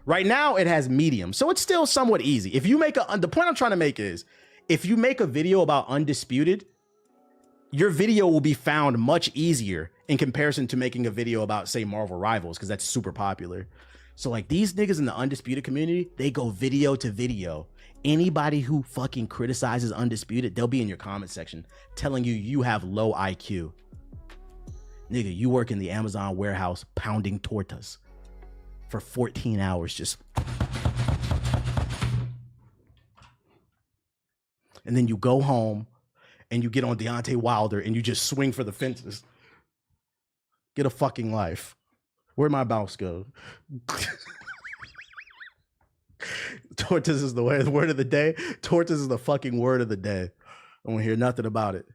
Right now, it has medium, so it's still somewhat easy. If you make the point I'm trying to make is, if you make a video about Undisputed, your video will be found much easier in comparison to making a video about, say, Marvel Rivals, because that's super popular. So like these niggas in the Undisputed community, they go video to video. Anybody who fucking criticizes Undisputed, they'll be in your comment section telling you you have low IQ. Nigga, you work in the Amazon warehouse pounding tortas for 14 hours just. And then you go home and you get on Deontay Wilder and you just swing for the fences. Get a fucking life. Where'd my mouse go? Tortas is the word of the day. Tortas is the fucking word of the day. I don't hear nothing about it.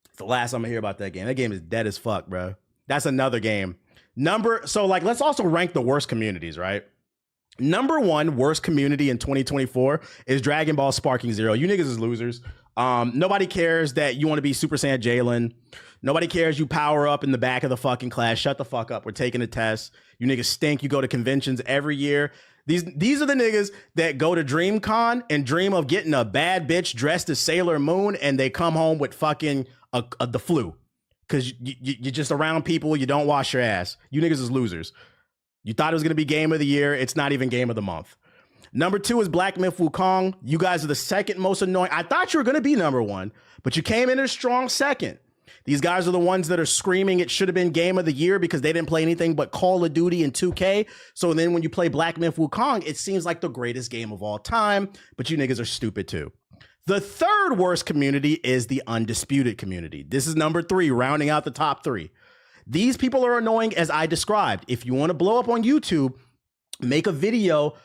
It's the last I'm gonna hear about that game. That game is dead as fuck, bro. That's another game. So like, let's also rank the worst communities, right? Number one worst community in 2024 is Dragon Ball Sparking Zero. You niggas is losers. Nobody cares that you want to be Super Saiyan Jalen. Nobody cares you power up in the back of the fucking class. Shut the fuck up. We're taking a test. You niggas stink. You go to conventions every year. These are the niggas that go to DreamCon and dream of getting a bad bitch dressed as Sailor Moon, and they come home with fucking the flu. Because you're just around people. You don't wash your ass. You niggas is losers. You thought it was going to be game of the year. It's not even game of the month. Number two is Black Myth Wukong. You guys are the second most annoying. I thought you were going to be number one, but you came in a strong second. These guys are the ones that are screaming it should have been game of the year because they didn't play anything but Call of Duty and 2K. So then when you play Black Myth Wukong, it seems like the greatest game of all time, but you niggas are stupid too. The third worst community is the Undisputed community. This is number three, rounding out the top three. These people are annoying as I described. If you want to blow up on YouTube, make a video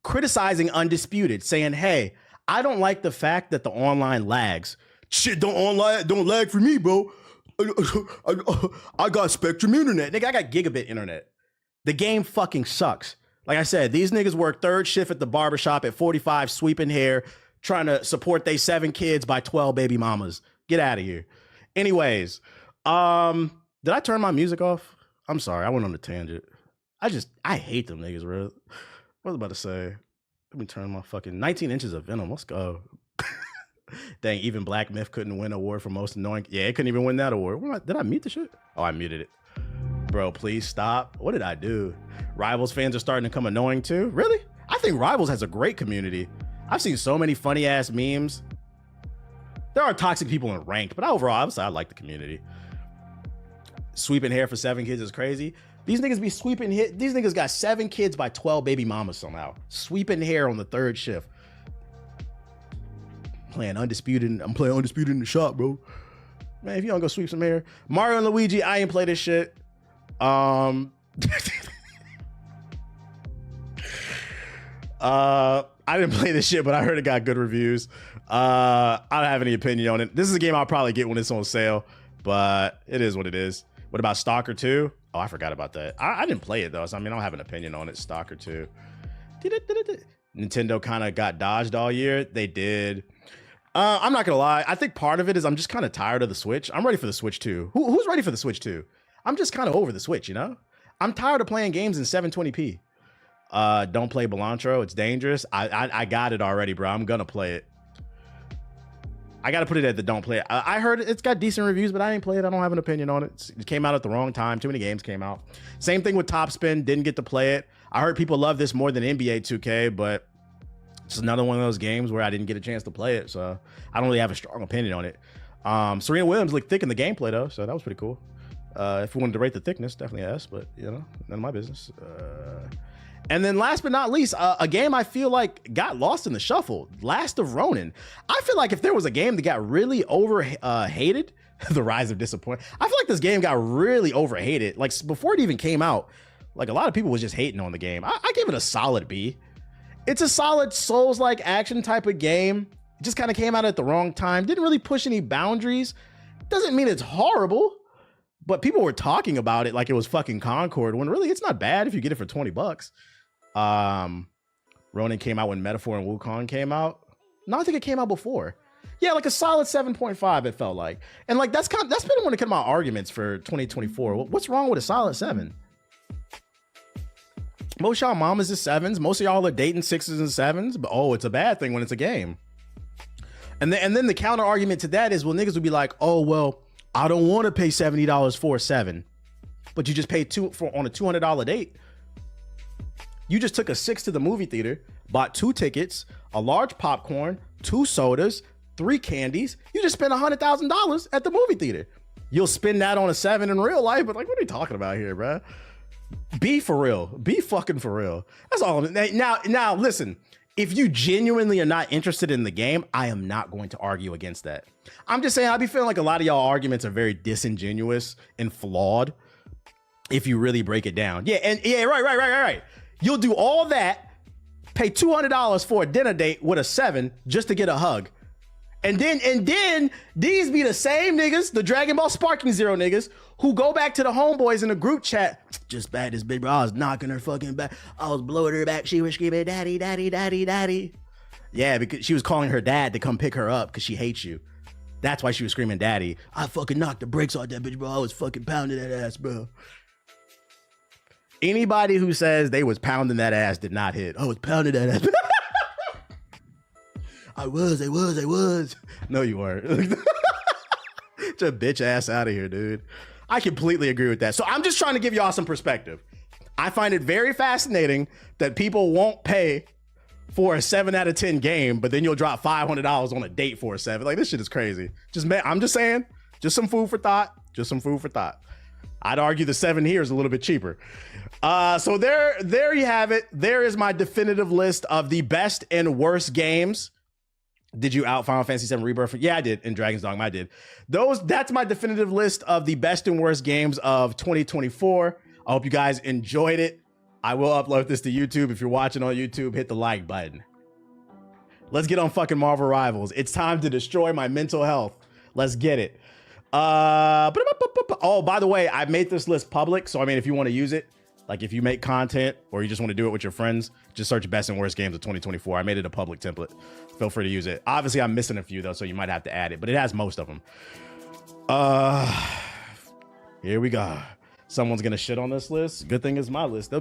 criticizing Undisputed, saying, hey, I don't like the fact that the online lags. Shit, don't lag for me, bro. I got Spectrum internet. Nigga, I got gigabit internet. The game fucking sucks. Like I said, these niggas work third shift at the barbershop at 45, sweeping hair, trying to support they 7 kids by 12 baby mamas. Get out of here. Anyways, did I turn my music off? I'm sorry, I went on a tangent. I hate them niggas, bro. What was I about to say? Let me turn my fucking 19 inches of Venom. Let's go. Dang, even Black Myth couldn't win an award for most annoying. Yeah, it couldn't even win that award. Did I mute the shit? Oh, I muted it. Bro, please stop. What did I do? Rivals fans are starting to come annoying too? Really? I think Rivals has a great community. I've seen so many funny ass memes. There are toxic people in ranked, but overall, I like the community. Sweeping hair for 7 kids is crazy. These niggas be sweeping hit. These niggas got 7 kids by 12 baby mamas somehow. Sweeping hair on the third shift. Playing Undisputed. I'm playing Undisputed in the shop, bro. Man, if you don't go sweep some hair. Mario and Luigi, I ain't play this shit. I didn't play this shit, but I heard it got good reviews. I don't have any opinion on it. This is a game I'll probably get when it's on sale, but it is what it is. What about Stalker 2? Oh, I forgot about that. I didn't play it though, so I mean, I don't have an opinion on it. Stalker 2. Nintendo kind of got dodged all year. They did. I'm not gonna lie. I think part of it is I'm just kind of tired of the Switch. I'm ready for the Switch 2. Who's ready for the Switch 2? I'm just kind of over the Switch, you know? I'm tired of playing games in 720p. Don't play Belantro. It's dangerous. I got it already, bro. I'm gonna play it. I gotta put it at the don't play it. I heard it's got decent reviews, but I ain't play it. I don't have an opinion on it. It came out at the wrong time. Too many games came out. Same thing with Topspin. Didn't get to play it. I heard people love this more than NBA 2K, but it's another one of those games where I didn't get a chance to play it, so I don't really have a strong opinion on it. Serena Williams looked thick in the gameplay though, so that was pretty cool. If we wanted to rate the thickness, definitely S, but you know, none of my business. And then last but not least, a game I feel like got lost in the shuffle, Last of Ronin. I feel like if there was a game that got really hated, The Rise of Disappointment. I feel like this game got really overhated. Like before it even came out, Like a lot of people was just hating on the game. I gave it a solid B. It's a solid Souls-like action type of game. It just kind of came out at the wrong time. Didn't really push any boundaries. Doesn't mean it's horrible, but people were talking about it like it was fucking Concord when really it's not bad if you get it for 20 bucks. Ronin came out when Metaphor and Wukong came out. No, I think it came out before. Yeah, like a solid 7.5 it felt like. And like that's been one of my arguments for 2024. What's wrong with a solid 7? Most y'all mamas is 7s. Most of y'all are dating 6s and 7s, but oh, it's a bad thing when it's a game. And then the counter argument to that is, well, niggas would be like, oh, well, I don't want to pay $70 for a 7, but you just paid on a $200 date. You just took a 6 to the movie theater, bought 2 tickets, a large popcorn, 2 sodas, 3 candies. You just spent $100,000 at the movie theater. You'll spend that on a 7 in real life, but like, what are you talking about here, bro? Be for real. Be fucking for real. That's all. Now, listen. If you genuinely are not interested in the game, I am not going to argue against that. I'm just saying, I be feeling like a lot of y'all arguments are very disingenuous and flawed if you really break it down. Yeah, right. You'll do all that, pay $200 for a dinner date with a 7 just to get a hug. And then these be the same niggas, the Dragon Ball Sparking Zero niggas, who go back to the homeboys in the group chat. Just bad this bitch, bro. I was knocking her fucking back. I was blowing her back. She was screaming, daddy, daddy, daddy, daddy. Yeah, because she was calling her dad to come pick her up because she hates you. That's why she was screaming daddy. I fucking knocked the brakes off that bitch, bro. I was fucking pounding that ass, bro. Anybody who says they was pounding that ass did not hit. I was pounding that ass. I was. No, you weren't. Get your bitch ass out of here, dude. I completely agree with that. So I'm just trying to give y'all some perspective. I find it very fascinating that people won't pay for a 7 out of 10 game, but then you'll drop $500 on a date for a 7. Like, this shit is crazy. I'm just saying, just some food for thought. I'd argue the 7 here is a little bit cheaper. So there you have it. There is my definitive list of the best and worst games. Did you out Final Fantasy VII Rebirth? Yeah, I did. In Dragon's Dogma, I did. That's my definitive list of the best and worst games of 2024. I hope you guys enjoyed it. I will upload this to YouTube. If you're watching on YouTube, hit the like button. Let's get on fucking Marvel Rivals. It's time to destroy my mental health. Let's get it. Oh, by the way, I made this list public. So, I mean, if you want to use it, like if you make content or you just want to do it with your friends, just search best and worst games of 2024. I made it a public template. Feel free to use it. Obviously, I'm missing a few though, so you might have to add it, but it has most of them. Here we go. Someone's gonna shit on this list. Good thing it's my list. They'll be